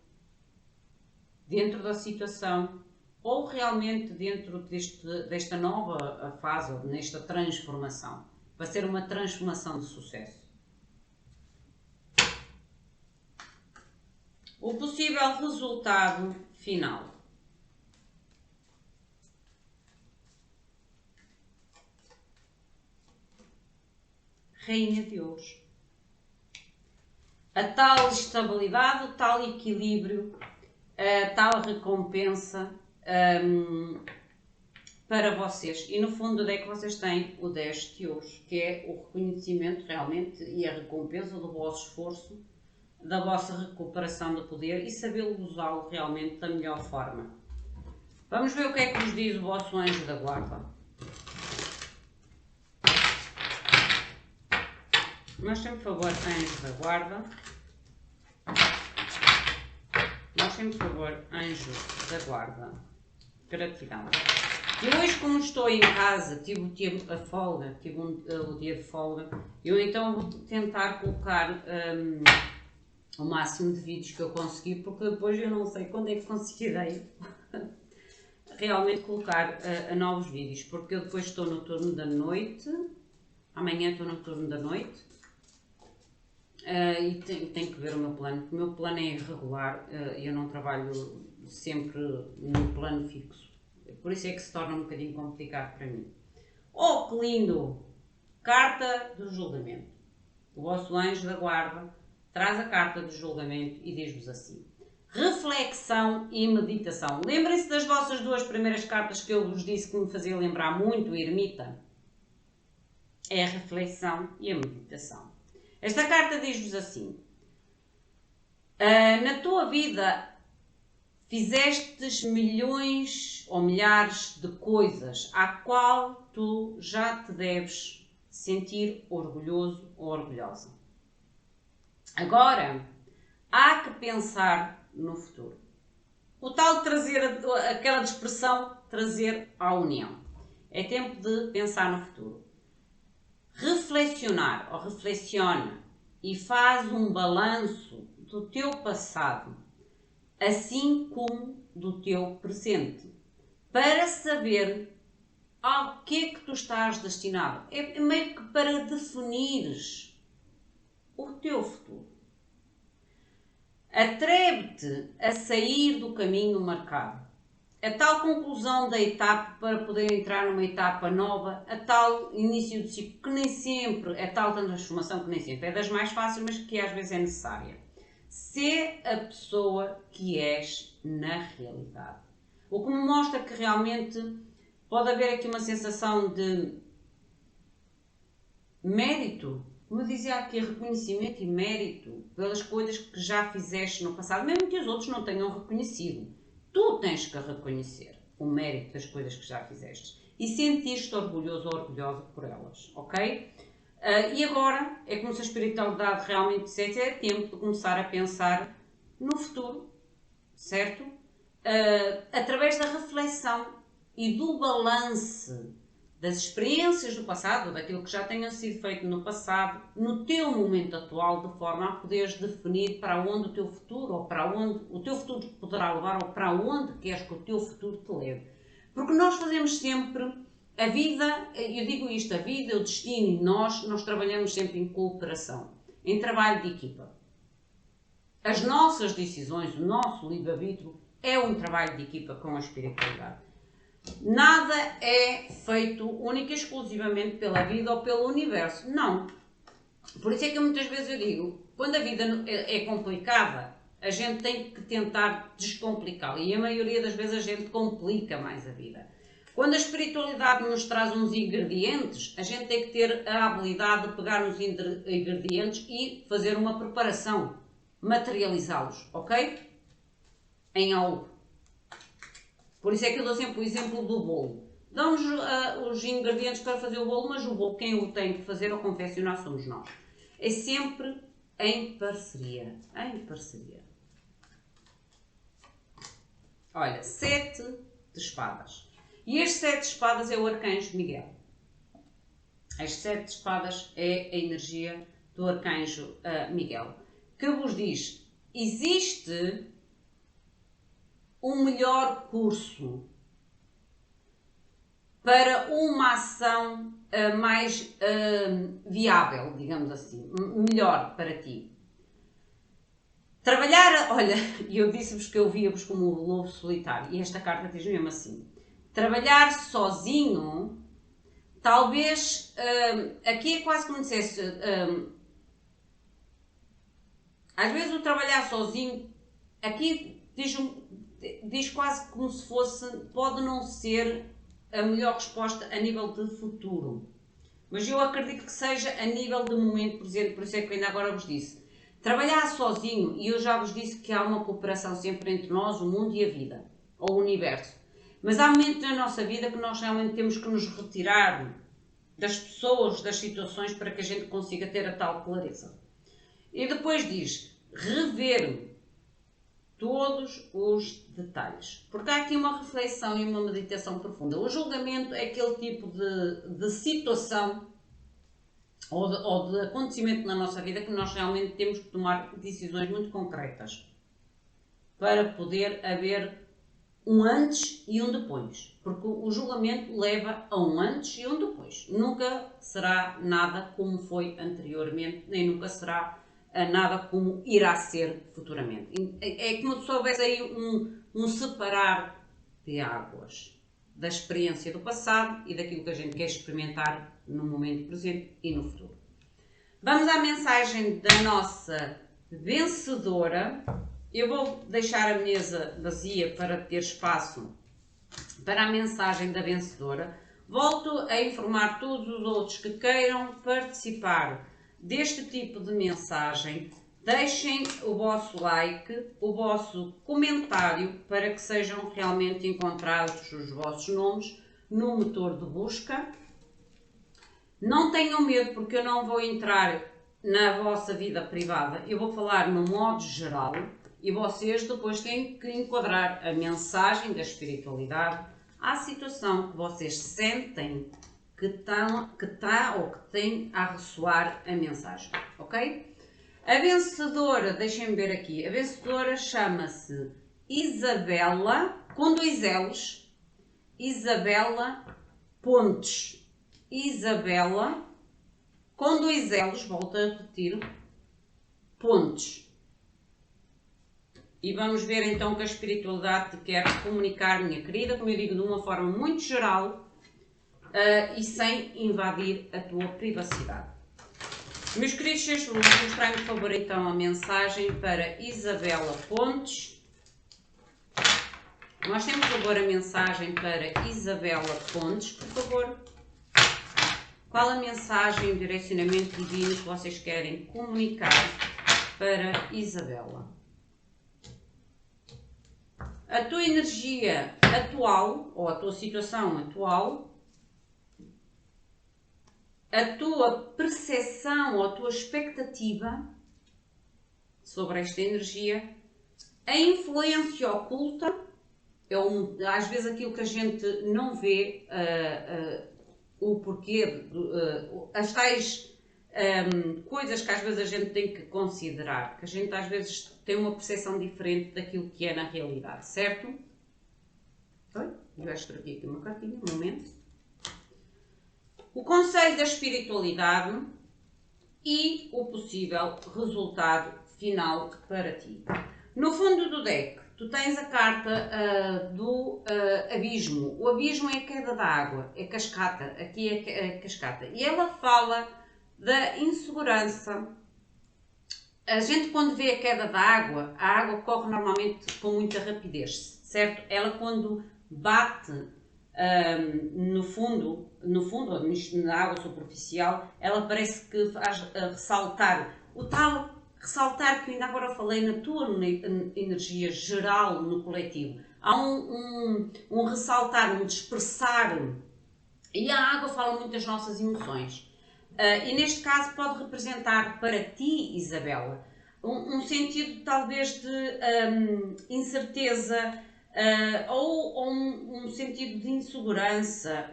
dentro da situação, ou realmente dentro desta nova fase, ou nesta transformação. Vai ser uma transformação de sucesso. O possível resultado final. Rainha de Ouros. A tal estabilidade, o tal equilíbrio, a tal recompensa para vocês. E no fundo do deck vocês têm o 10 de Ouros, que é o reconhecimento realmente e a recompensa do vosso esforço, da vossa recuperação de poder e saber usá-lo realmente da melhor forma. Vamos ver o que é que vos diz o vosso anjo da guarda. Mostrem-me, por favor, anjo da guarda. Mostrem-me, por favor, anjo da guarda. Gratidão. E hoje, como estou em casa, tive o dia de folga, eu então vou tentar colocar o máximo de vídeos que eu conseguir, porque depois eu não sei quando é que conseguirei realmente colocar novos vídeos, porque eu depois estou no turno da noite, amanhã estou no turno da noite, e tenho que ver o meu plano, porque o meu plano é irregular, eu não trabalho sempre no plano fixo, por isso é que se torna um bocadinho complicado para mim. Oh, que lindo! Carta do julgamento. O vosso anjo da guarda traz a carta do julgamento e diz-vos assim: reflexão e meditação. Lembrem-se das vossas duas primeiras cartas que eu vos disse que me fazia lembrar muito o ermita. É a reflexão e a meditação. Esta carta diz-vos assim: na tua vida fizestes milhões ou milhares de coisas à qual tu já te deves sentir orgulhoso ou orgulhosa. Agora, há que pensar no futuro. O tal trazer, aquela expressão, trazer à união. É tempo de pensar no futuro. Reflexionar ou reflexiona e faz um balanço do teu passado, assim como do teu presente, para saber ao que é que tu estás destinado. É meio que para definires o teu futuro. Atreve-te a sair do caminho marcado. A tal conclusão da etapa para poder entrar numa etapa nova, a tal início de ciclo, que nem sempre, a tal transformação que nem sempre é das mais fáceis, mas que às vezes é necessária. Ser a pessoa que és na realidade. O que me mostra que realmente pode haver aqui uma sensação de mérito, como eu dizia aqui, reconhecimento e mérito pelas coisas que já fizeste no passado, mesmo que os outros não tenham reconhecido. Tu tens que reconhecer o mérito das coisas que já fizeste e sentir-te orgulhoso ou orgulhosa por elas, ok? E agora é como se a espiritualidade realmente dissesse: é tempo de começar a pensar no futuro, certo? Através da reflexão e do balance das experiências do passado, daquilo que já tenha sido feito no passado, no teu momento atual, de forma a poderes definir para onde o teu futuro, ou para onde o teu futuro te poderá levar, ou para onde queres que o teu futuro te leve. Porque nós fazemos sempre a vida, eu digo isto, a vida, o destino e nós trabalhamos sempre em cooperação, em trabalho de equipa. As nossas decisões, o nosso livre-arbítrio é um trabalho de equipa com a espiritualidade. Nada é feito única e exclusivamente pela vida ou pelo universo. Não. Por isso é que muitas vezes eu digo, quando a vida é complicada, a gente tem que tentar descomplicá-la. E a maioria das vezes a gente complica mais a vida. Quando a espiritualidade nos traz uns ingredientes, a gente tem que ter a habilidade de pegar nos ingredientes e fazer uma preparação, materializá-los, ok? Em algo. Por isso é que eu dou sempre o exemplo do bolo. Damos os ingredientes para fazer o bolo, mas o bolo quem o tem que fazer ou confeccionar somos nós. É sempre em parceria. Em parceria. Olha, 7 de espadas. E este 7 de espadas é o arcanjo Miguel. As 7 de espadas é a energia do arcanjo Miguel, que vos diz, existe um melhor curso para uma ação mais viável, digamos assim, melhor para ti. Trabalhar, olha, eu disse-vos que eu via-vos como o lobo solitário, e esta carta diz mesmo assim, trabalhar sozinho, talvez, aqui é quase como dissesse, às vezes o trabalhar sozinho, aqui diz quase como se fosse, pode não ser a melhor resposta a nível de futuro. Mas eu acredito que seja a nível de momento presente, por isso é que ainda agora vos disse. Trabalhar sozinho, e eu já vos disse que há uma cooperação sempre entre nós, o mundo e a vida, ou o universo. Mas há momentos na nossa vida que nós realmente temos que nos retirar das pessoas, das situações, para que a gente consiga ter a tal clareza. E depois diz, rever todos os detalhes. Porque há aqui uma reflexão e uma meditação profunda. O julgamento é aquele tipo de situação ou de acontecimento na nossa vida que nós realmente temos que tomar decisões muito concretas para poder haver um antes e um depois. Porque o julgamento leva a um antes e um depois. Nunca será nada como foi anteriormente, nem nunca será nada como irá ser futuramente. É como se houvesse aí um separar de águas da experiência do passado e daquilo que a gente quer experimentar no momento presente e no futuro. Vamos à mensagem da nossa vencedora. Eu vou deixar a mesa vazia para ter espaço para a mensagem da vencedora. Volto a informar todos os outros que queiram participar deste tipo de mensagem. Deixem o vosso like, o vosso comentário para que sejam realmente encontrados os vossos nomes no motor de busca. Não tenham medo porque eu não vou entrar na vossa vida privada, eu vou falar no modo geral e vocês depois têm que enquadrar a mensagem da espiritualidade à situação que vocês sentem que está ou que tem a ressoar a mensagem, ok? A vencedora, deixem-me ver aqui, a vencedora chama-se Isabela, com 2 L's, Isabela Pontes. Isabela, com 2 L's, volto a repetir, Pontes. E vamos ver então que a espiritualidade te quer comunicar, minha querida, como eu digo, de uma forma muito geral e sem invadir a tua privacidade. Meus queridos seres de luz, mostrem-me por favor então a mensagem para Isabela Pontes. Mostrem-me por favor a mensagem para Isabela Pontes, por favor. Qual a mensagem e o direcionamento divino que vocês querem comunicar para Isabela? A tua energia atual, ou a tua situação atual, a tua percepção ou a tua expectativa sobre esta energia, a influência oculta, às vezes aquilo que a gente não vê, o porquê, as tais coisas que às vezes a gente tem que considerar, que a gente às vezes tem uma percepção diferente daquilo que é na realidade, certo? Oi? Eu já escrevi aqui uma cartinha, um momento. O conselho da espiritualidade e o possível resultado final para ti. No fundo do deck, tu tens a carta do abismo. O abismo é a queda da água, é cascata, aqui é cascata. E ela fala da insegurança. A gente quando vê a queda da água, a água corre normalmente com muita rapidez, certo? Ela quando bate no fundo, na água superficial, ela parece que faz ressaltar o tal ressaltar que ainda agora falei na tua energia geral no coletivo. há um ressaltar, um dispersar, e a água fala muito das nossas emoções. E neste caso pode representar para ti, Isabela, um sentido talvez de incerteza, ou um sentido de insegurança,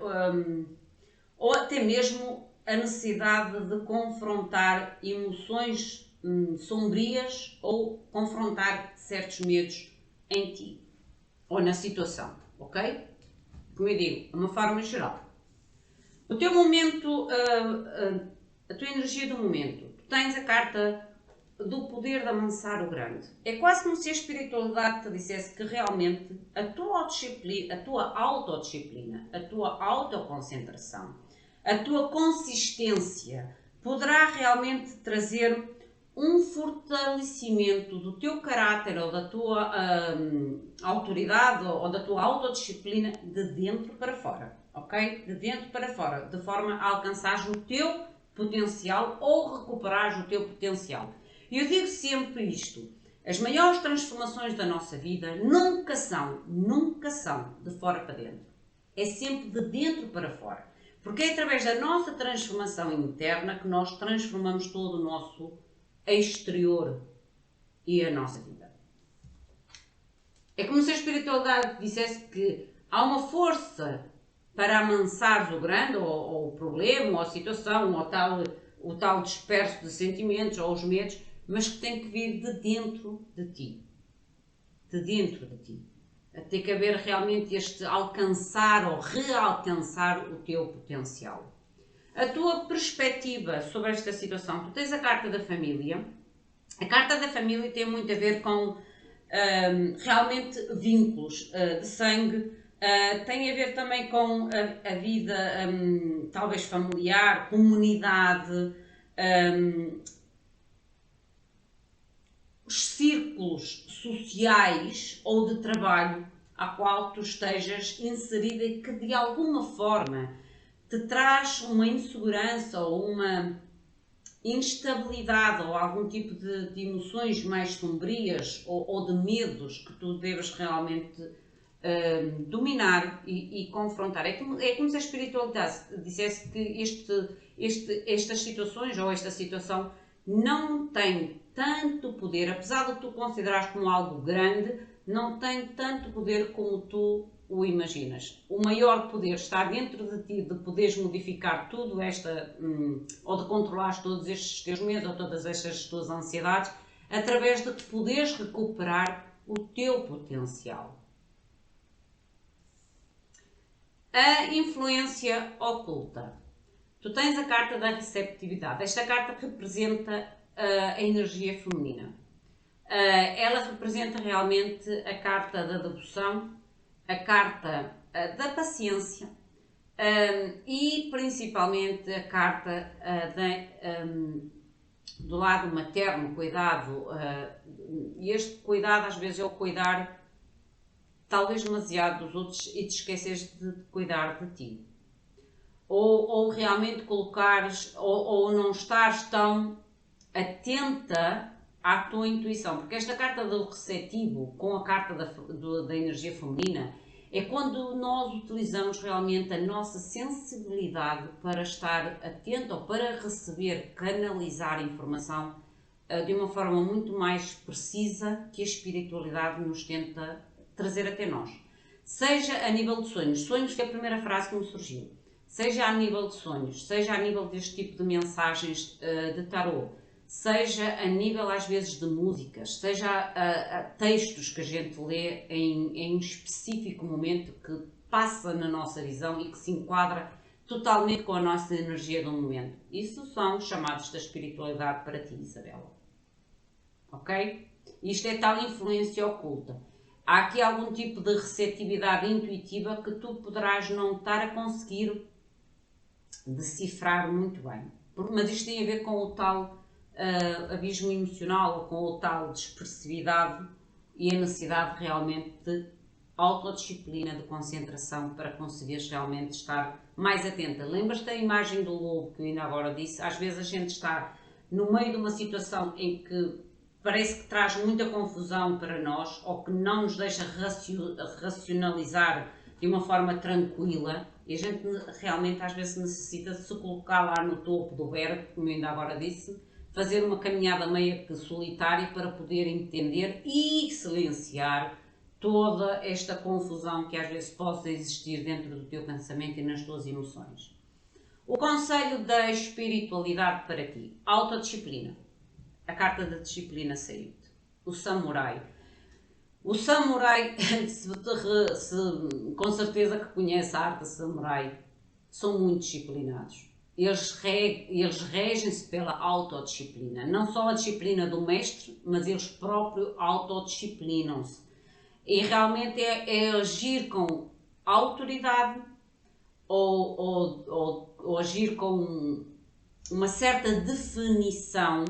ou até mesmo a necessidade de confrontar emoções sombrias ou confrontar certos medos em ti ou na situação, ok? Como eu digo, de uma forma geral. O teu momento, a tua energia do momento, tu tens a carta do poder de amansar o grande. É quase como se a espiritualidade te dissesse que realmente a tua autodisciplina, a tua autoconcentração, a tua consistência poderá realmente trazer um fortalecimento do teu caráter ou da tua autoridade ou da tua autodisciplina de dentro para fora, ok? De dentro para fora, de forma a alcançares o teu potencial ou recuperares o teu potencial. E eu digo sempre isto, as maiores transformações da nossa vida nunca são de fora para dentro, é sempre de dentro para fora. Porque é através da nossa transformação interna que nós transformamos todo o nosso exterior e a nossa vida. É como se a espiritualidade dissesse que há uma força para amansares o grande, ou o problema, ou a situação, ou o tal disperso de sentimentos, ou os medos, mas que tem que vir de dentro de ti. De dentro de ti. Tem que haver realmente este alcançar ou realcançar o teu potencial. A tua perspectiva sobre esta situação, tu tens a carta da família. A carta da família tem muito a ver com realmente vínculos de sangue, tem a ver também com a vida talvez familiar, comunidade, os círculos sociais ou de trabalho a qual tu estejas inserida e que de alguma forma te traz uma insegurança ou uma instabilidade ou algum tipo de emoções mais sombrias ou de medos que tu deves realmente dominar e confrontar. É como se a espiritualidade dissesse que estas situações ou esta situação não tem tanto poder, apesar de tu considerares como algo grande, não tem tanto poder como tu o imaginas. O maior poder está dentro de ti, de poderes modificar tudo ou de controlares todos estes teus medos ou todas estas tuas ansiedades, através de poderes recuperar o teu potencial. A influência oculta. Tu tens a carta da receptividade. Esta carta representa a energia feminina. Ela representa realmente a carta da devoção, a carta da paciência e principalmente a carta do lado materno, cuidado. E este cuidado às vezes é o cuidar talvez demasiado dos outros e te esqueces de cuidar de ti. Ou realmente colocares ou não estares tão atenta à tua intuição, porque esta carta do receptivo com a carta da energia feminina é quando nós utilizamos realmente a nossa sensibilidade para estar atento ou para receber, canalizar informação de uma forma muito mais precisa que a espiritualidade nos tenta trazer até nós. Seja a nível de sonhos, sonhos foi a primeira frase que me surgiu, seja a nível de sonhos, seja a nível deste tipo de mensagens de tarot, seja a nível às vezes de músicas, seja a textos que a gente lê em um específico momento que passa na nossa visão e que se enquadra totalmente com a nossa energia do momento. Isso são chamados da espiritualidade para ti, Isabela. Ok? Isto é tal influência oculta. Há aqui algum tipo de receptividade intuitiva que tu poderás não estar a conseguir decifrar muito bem. Mas isto tem a ver com o tal abismo emocional ou com o tal dispersividade e a necessidade realmente de autodisciplina, de concentração para conseguires realmente estar mais atenta. Lembras-te da imagem do lobo que eu ainda agora disse? Às vezes a gente está no meio de uma situação em que parece que traz muita confusão para nós ou que não nos deixa racionalizar de uma forma tranquila, e a gente realmente às vezes necessita de se colocar lá no topo do verbo, como eu ainda agora disse, fazer uma caminhada meio que solitária para poder entender e silenciar toda esta confusão que às vezes possa existir dentro do teu pensamento e nas tuas emoções. O conselho da espiritualidade para ti: autodisciplina. A carta da disciplina saiu-te. O samurai. O samurai, com certeza que conhece a arte de samurai, são muito disciplinados. Eles regem-se pela autodisciplina. Não só a disciplina do mestre, mas eles próprios autodisciplinam-se. E realmente é agir com autoridade ou agir com uma certa definição.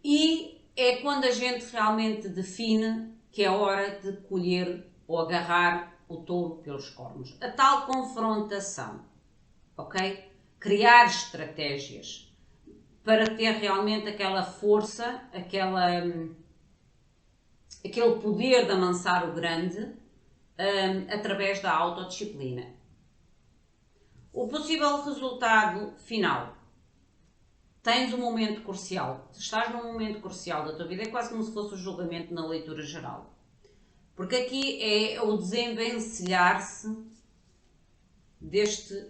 E é quando a gente realmente define que é hora de colher ou agarrar o touro pelos cornos. A tal confrontação, ok? Criar estratégias para ter realmente aquela força, aquele poder de amansar o grande através da autodisciplina. O possível resultado final. Tens um momento crucial. Estás num momento crucial da tua vida, é quase como se fosse o julgamento na leitura geral. Porque aqui é o desenvencilhar-se destes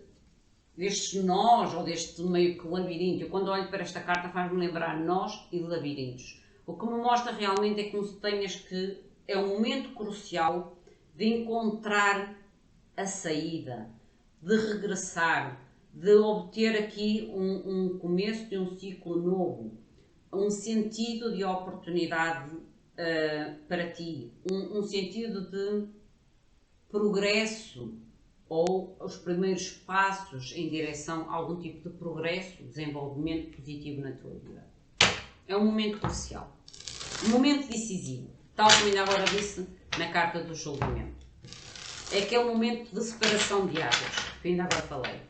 nós, ou deste meio que labirinto. Eu, quando olho para esta carta, faz-me lembrar nós e labirintos. O que me mostra realmente é como se tenhas que... É um momento crucial de encontrar a saída, de regressar, de obter aqui um começo de um ciclo novo, um sentido de oportunidade para ti, um sentido de progresso ou os primeiros passos em direção a algum tipo de progresso, desenvolvimento positivo na tua vida. É um momento crucial, um momento decisivo, tal como ainda agora disse na carta do julgamento. É aquele momento de separação de águas, que ainda agora falei.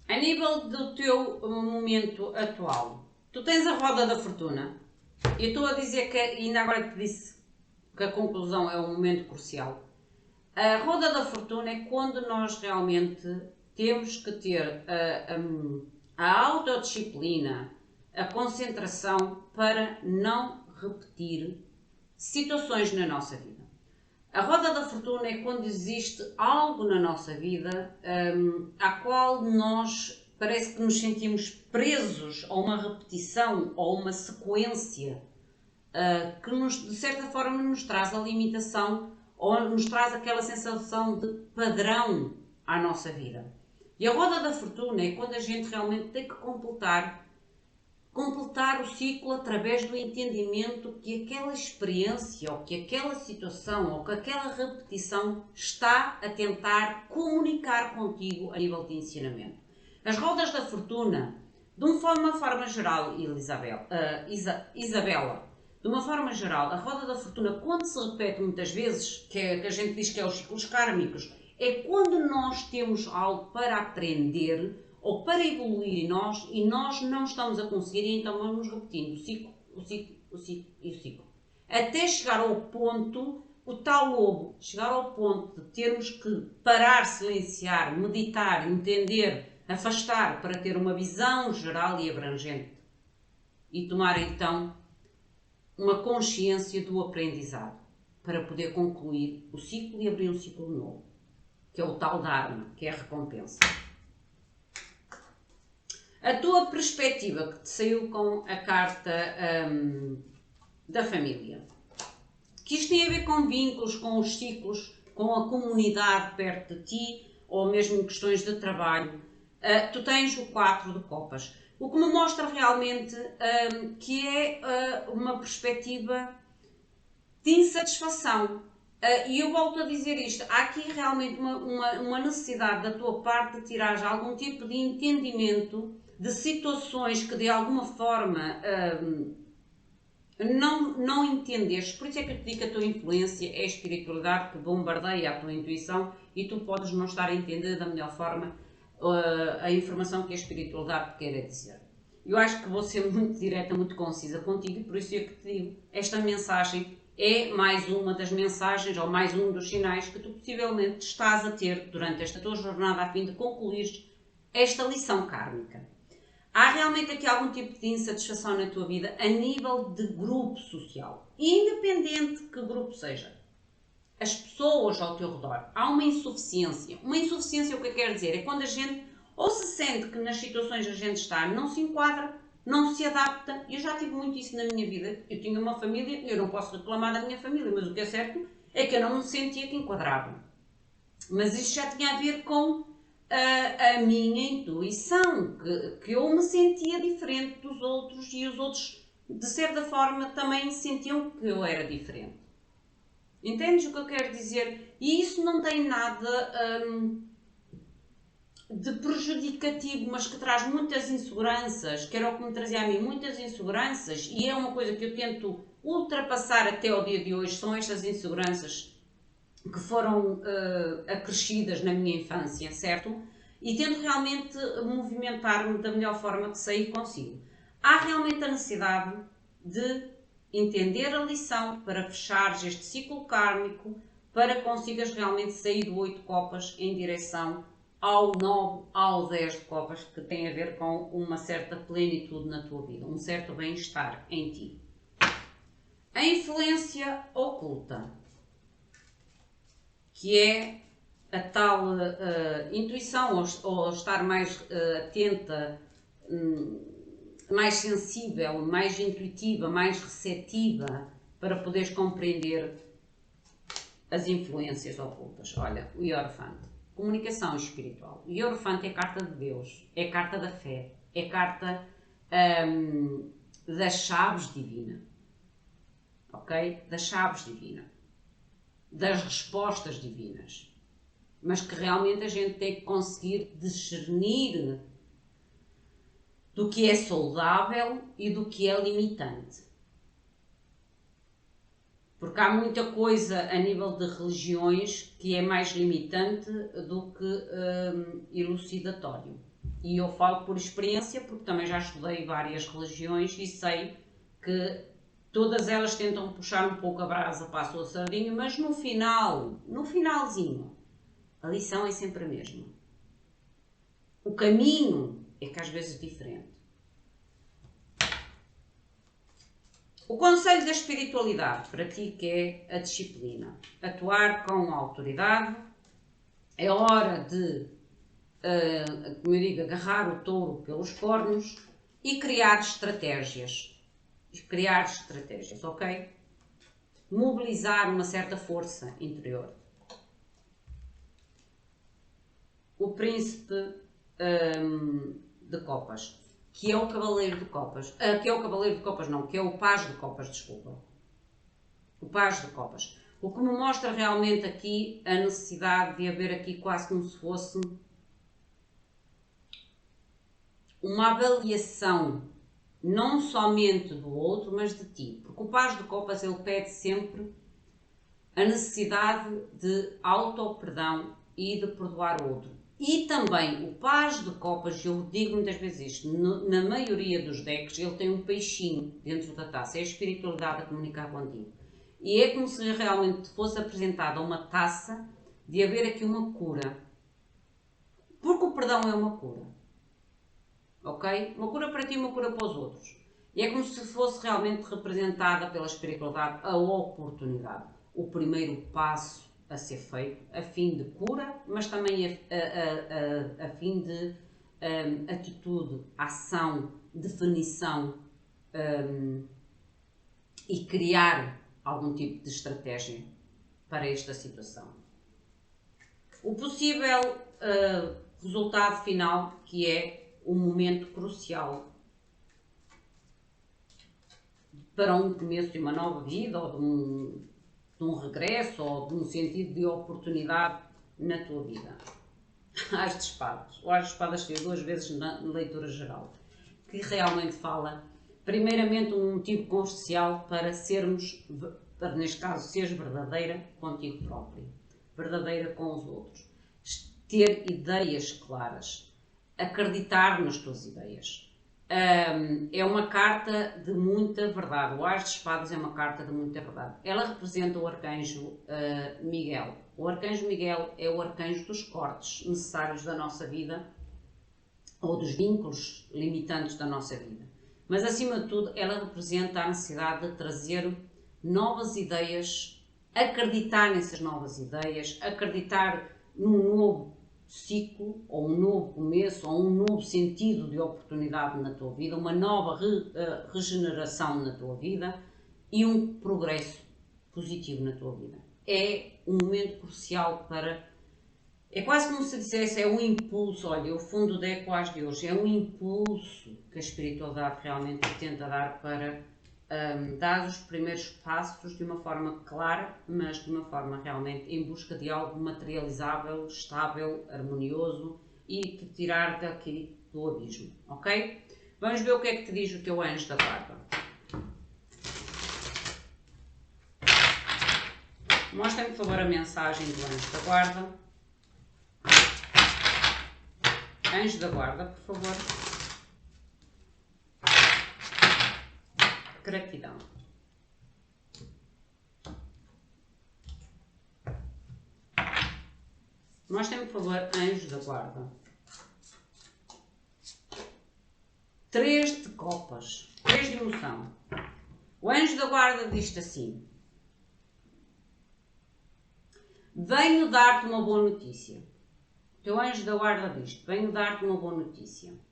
A nível do teu momento atual, tu tens a roda da fortuna. Eu estou a dizer que, ainda agora te disse que a conclusão é um momento crucial. A roda da fortuna é quando nós realmente temos que ter a autodisciplina, a concentração para não repetir situações na nossa vida. A roda da fortuna é quando existe algo na nossa vida à qual nós parece que nos sentimos presos a uma repetição ou uma sequência que de certa forma nos traz a limitação ou nos traz aquela sensação de padrão à nossa vida. E a roda da fortuna é quando a gente realmente tem que completar o ciclo através do entendimento que aquela experiência ou que aquela situação ou que aquela repetição está a tentar comunicar contigo a nível de ensinamento. As rodas da fortuna, de uma forma geral, Isabela, de uma forma geral, a roda da fortuna, quando se repete muitas vezes, que a gente diz que é os ciclos kármicos, é quando nós temos algo para aprender ou para evoluir em nós e nós não estamos a conseguir, e então vamos repetindo o ciclo e o ciclo. Até chegar ao ponto, o tal lobo, chegar ao ponto de termos que parar, silenciar, meditar, entender, afastar para ter uma visão geral e abrangente e tomar então uma consciência do aprendizado para poder concluir o ciclo e abrir um ciclo novo, que é o tal Dharma, que é a recompensa. A tua perspectiva que te saiu com a carta da família, que isto tem a ver com vínculos, com os ciclos, com a comunidade perto de ti, ou mesmo questões de trabalho. Tu tens o 4 de copas, o que me mostra realmente que é uma perspectiva de insatisfação. E eu volto a dizer isto, há aqui realmente uma necessidade da tua parte de tirar algum tipo de entendimento de situações que de alguma forma não entendes. Por isso é que eu te digo que a tua influência é a espiritualidade que bombardeia a tua intuição e tu podes não estar a entender da melhor forma a informação que a espiritualidade te quer dizer. Eu acho que vou ser muito direta, muito concisa contigo e por isso é que te digo, esta mensagem é mais uma das mensagens ou mais um dos sinais que tu possivelmente estás a ter durante esta tua jornada a fim de concluir esta lição kármica. Há realmente aqui algum tipo de insatisfação na tua vida a nível de grupo social, independente que grupo seja. As pessoas ao teu redor, há uma insuficiência. Uma insuficiência, o que eu quero dizer, é quando a gente ou se sente que nas situações a gente está não se enquadra, não se adapta. Eu já tive muito isso na minha vida. Eu tinha uma família, eu não posso reclamar da minha família, mas o que é certo é que eu não me sentia que enquadrava. Mas isto já tinha a ver com a minha intuição, que eu me sentia diferente dos outros e os outros, de certa forma, também sentiam que eu era diferente. Entendes o que eu quero dizer? E isso não tem nada de prejudicativo, mas que traz muitas inseguranças, que era o que me trazia a mim, muitas inseguranças, e é uma coisa que eu tento ultrapassar até ao dia de hoje, são estas inseguranças que foram acrescidas na minha infância, certo? E tento realmente movimentar-me da melhor forma que sei e consigo. Há realmente a necessidade de entender a lição para fechares este ciclo kármico, para consigas realmente sair do 8 de copas em direção ao 9, ao 10 de copas, que tem a ver com uma certa plenitude na tua vida, um certo bem-estar em ti. A influência oculta, que é a tal intuição, ou estar mais atenta, mais sensível, mais intuitiva, mais receptiva, para poderes compreender as influências ocultas. Olha, o Hierophante, comunicação espiritual. O Hierophante é carta de Deus, é carta da fé, é carta das chaves divinas, ok? Das chaves divinas, das respostas divinas, mas que realmente a gente tem que conseguir discernir do que é saudável e do que é limitante. Porque há muita coisa a nível de religiões que é mais limitante do que elucidatório. E eu falo por experiência, porque também já estudei várias religiões e sei que todas elas tentam puxar um pouco a brasa para a sua sardinha, mas no finalzinho, a lição é sempre a mesma. O caminho é que às vezes é diferente. O conselho da espiritualidade para ti que é a disciplina. Atuar com autoridade. É hora de, como eu digo, agarrar o touro pelos cornos e criar estratégias. Criar estratégias, ok? Mobilizar uma certa força interior. O príncipe de copas, que é o cavaleiro de copas, que é o cavaleiro de copas não, que é o paz de copas, desculpa. O paz de copas. O que me mostra realmente aqui a necessidade de haver aqui quase como se fosse uma avaliação, não somente do outro, mas de ti. Porque o paz de copas, ele pede sempre a necessidade de auto-perdão e de perdoar o outro. E também o paz de copas, eu digo muitas vezes isto, na maioria dos decks ele tem um peixinho dentro da taça, é a espiritualidade a comunicar contigo. E é como se realmente fosse apresentada uma taça de haver aqui uma cura. Porque o perdão é uma cura. Ok? Uma cura para ti e uma cura para os outros. E é como se fosse realmente representada pela espiritualidade a oportunidade. O primeiro passo a ser feito a fim de cura, mas também a fim de atitude, ação, definição e criar algum tipo de estratégia para esta situação. O possível resultado final, que é um momento crucial para um começo de uma nova vida ou de um regresso ou de um sentido de oportunidade na tua vida. As de espadas. O As de espadas saiu 2 vezes na leitura geral, que realmente fala, primeiramente, um motivo consciencial para sermos, para neste caso, seres verdadeira contigo próprio, verdadeira com os outros, ter ideias claras, acreditar nas tuas ideias. É uma carta de muita verdade. O As de espadas é uma carta de muita verdade. Ela representa o arcanjo Miguel. O arcanjo Miguel é o arcanjo dos cortes necessários da nossa vida ou dos vínculos limitantes da nossa vida. Mas, acima de tudo, ela representa a necessidade de trazer novas ideias, acreditar nessas novas ideias, acreditar num novo ciclo, ou um novo começo, ou um novo sentido de oportunidade na tua vida, uma nova regeneração na tua vida e um progresso positivo na tua vida. É um momento crucial para... É quase como se dissesse, é um impulso, olha, o fundo da Ecoás de hoje, é um impulso que a espiritualidade realmente tenta dar para dar os primeiros passos de uma forma clara, mas de uma forma realmente em busca de algo materializável, estável, harmonioso e te tirar daqui do abismo, ok? Vamos ver o que é que te diz o teu anjo da guarda. Mostra-me, por favor, a mensagem do anjo da guarda. Anjo da guarda, por favor. Gratidão. Mostrem-me, por favor, anjo da guarda. 3 de copas. 3 de emoção. O anjo da guarda diz-te assim: venho dar-te uma boa notícia. O teu anjo da guarda diz-te: venho dar-te uma boa notícia.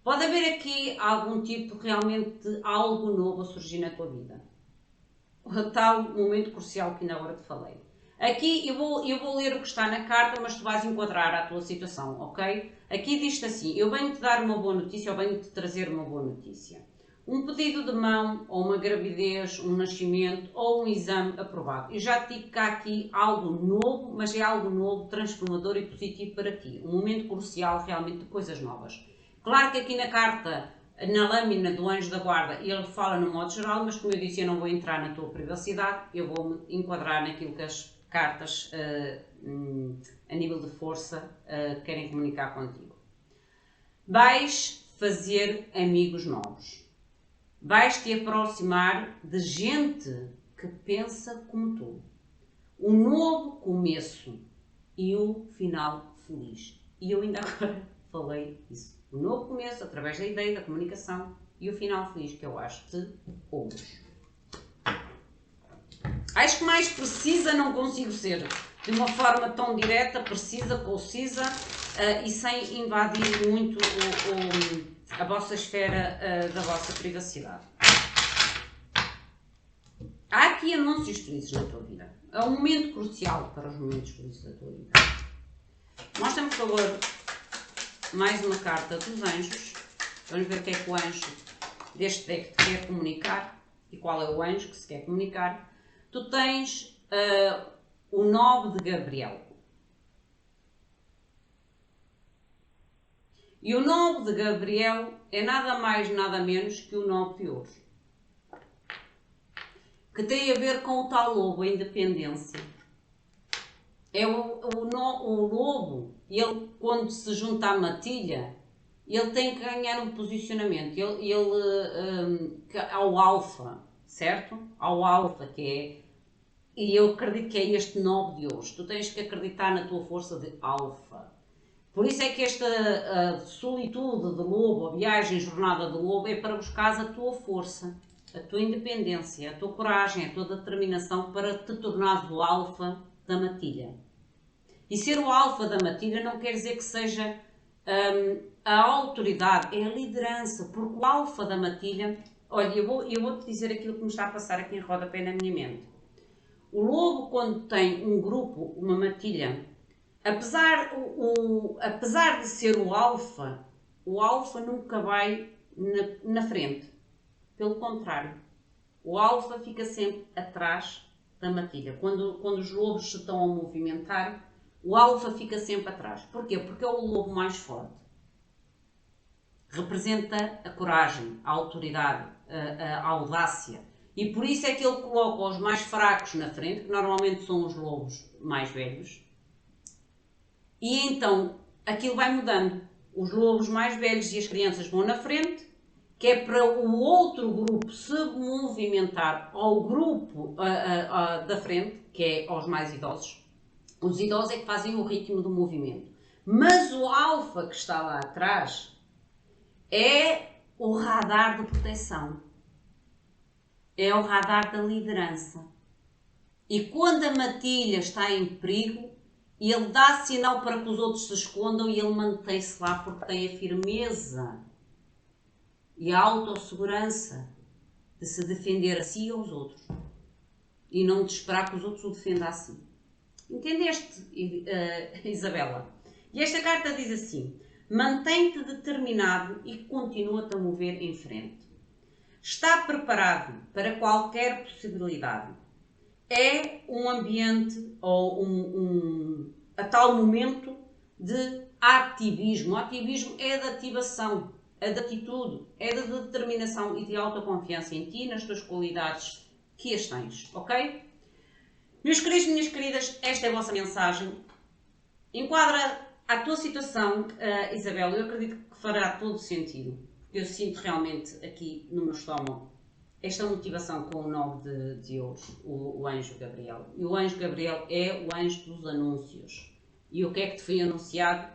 Pode haver aqui algum tipo, realmente, algo novo a surgir na tua vida. O tal momento crucial que ainda agora te falei. Aqui eu vou ler o que está na carta, mas tu vais enquadrar a tua situação, ok? Aqui diz-te assim: eu venho-te dar uma boa notícia, ou venho-te trazer uma boa notícia. Um pedido de mão, ou uma gravidez, um nascimento, ou um exame aprovado. Eu já te digo que há aqui algo novo, mas é algo novo, transformador e positivo para ti. Um momento crucial realmente de coisas novas. Claro que aqui na carta, na lâmina do anjo da guarda, ele fala no modo geral, mas como eu disse, eu não vou entrar na tua privacidade, eu vou-me enquadrar naquilo que as cartas a nível de força querem comunicar contigo. Vais fazer amigos novos. Vais te aproximar de gente que pensa como tu. Um novo começo e um final feliz. E eu ainda agora falei isso. O novo começo, através da ideia, da comunicação, e o final feliz, que eu acho que hoje. Acho que mais precisa não consigo ser. De uma forma tão direta, precisa, concisa e sem invadir muito a vossa esfera da vossa privacidade. Há aqui anúncios felizes na tua vida. É um momento crucial para os momentos felizes da tua vida. Mostra-me, por favor, mais uma carta dos anjos. Vamos ver o que é que o anjo deste deck te quer comunicar e qual é o anjo que se quer comunicar. Tu tens o 9 de Gabriel. E o 9 de Gabriel é nada mais, nada menos que o 9 de ouros. Que tem a ver com o tal lobo, a independência. É o lobo, ele quando se junta à matilha, ele tem que ganhar um posicionamento. Ao alfa, certo? Ao alfa, que é... E eu acredito que é este 9 de ouros. Tu tens que acreditar na tua força de alfa. Por isso é que esta solitude de lobo, a viagem, jornada de lobo, é para buscar a tua força, a tua independência, a tua coragem, a tua determinação para te tornares o alfa da matilha. E ser o alfa da matilha não quer dizer que seja a autoridade, é a liderança, porque o alfa da matilha... Olha, eu vou-te dizer aquilo que me está a passar aqui em rodapé na minha mente. O lobo, quando tem um grupo, uma matilha, apesar de ser o alfa nunca vai na frente. Pelo contrário, o alfa fica sempre atrás da matilha. Quando os lobos se estão a movimentar, o alfa fica sempre atrás. Porquê? Porque é o lobo mais forte. Representa a coragem, a autoridade, a audácia. E por isso é que ele coloca os mais fracos na frente, que normalmente são os lobos mais velhos. E então aquilo vai mudando. Os lobos mais velhos e as crianças vão na frente, que é para o outro grupo se movimentar ao grupo da frente, que é aos mais idosos. Os idosos é que fazem o ritmo do movimento. Mas o alfa que está lá atrás é o radar de proteção. É o radar da liderança. E quando a matilha está em perigo, ele dá sinal para que os outros se escondam e ele mantém-se lá porque tem a firmeza e a autossegurança de se defender a si e aos outros. E não de esperar que os outros o defendam a si. Entendeste, Isabela? E esta carta diz assim: mantém-te determinado e continua-te a mover em frente. Está preparado para qualquer possibilidade. É um ambiente ou a tal momento de ativismo. O ativismo é de ativação, é de atitude, é de determinação e de autoconfiança em ti, nas tuas qualidades que as tens, ok? Meus queridos e minhas queridas, esta é a vossa mensagem. Enquadra a tua situação, Isabel, eu acredito que fará todo sentido. Eu sinto realmente aqui no meu estômago esta motivação com o 9 de ouros, o anjo Gabriel. E o anjo Gabriel é o anjo dos anúncios. E o que é que te foi anunciado?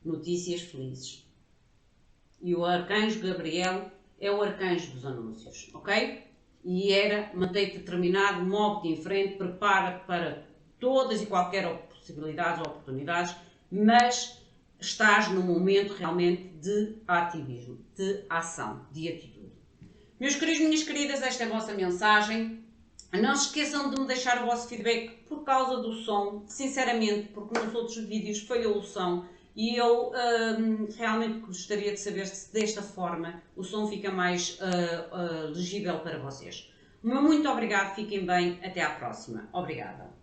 Notícias felizes. E o arcanjo Gabriel é o arcanjo dos anúncios, ok? E era, mantém-te determinado, move-te em frente, prepara para todas e qualquer possibilidades ou oportunidades, mas estás num momento realmente de ativismo, de ação, de atitude. Meus queridos, minhas queridas, esta é a vossa mensagem. Não se esqueçam de me deixar o vosso feedback por causa do som, sinceramente, porque nos outros vídeos falhou o som e eu realmente gostaria de saber se desta forma o som fica mais legível para vocês. O meu muito obrigado, fiquem bem, até à próxima. Obrigada.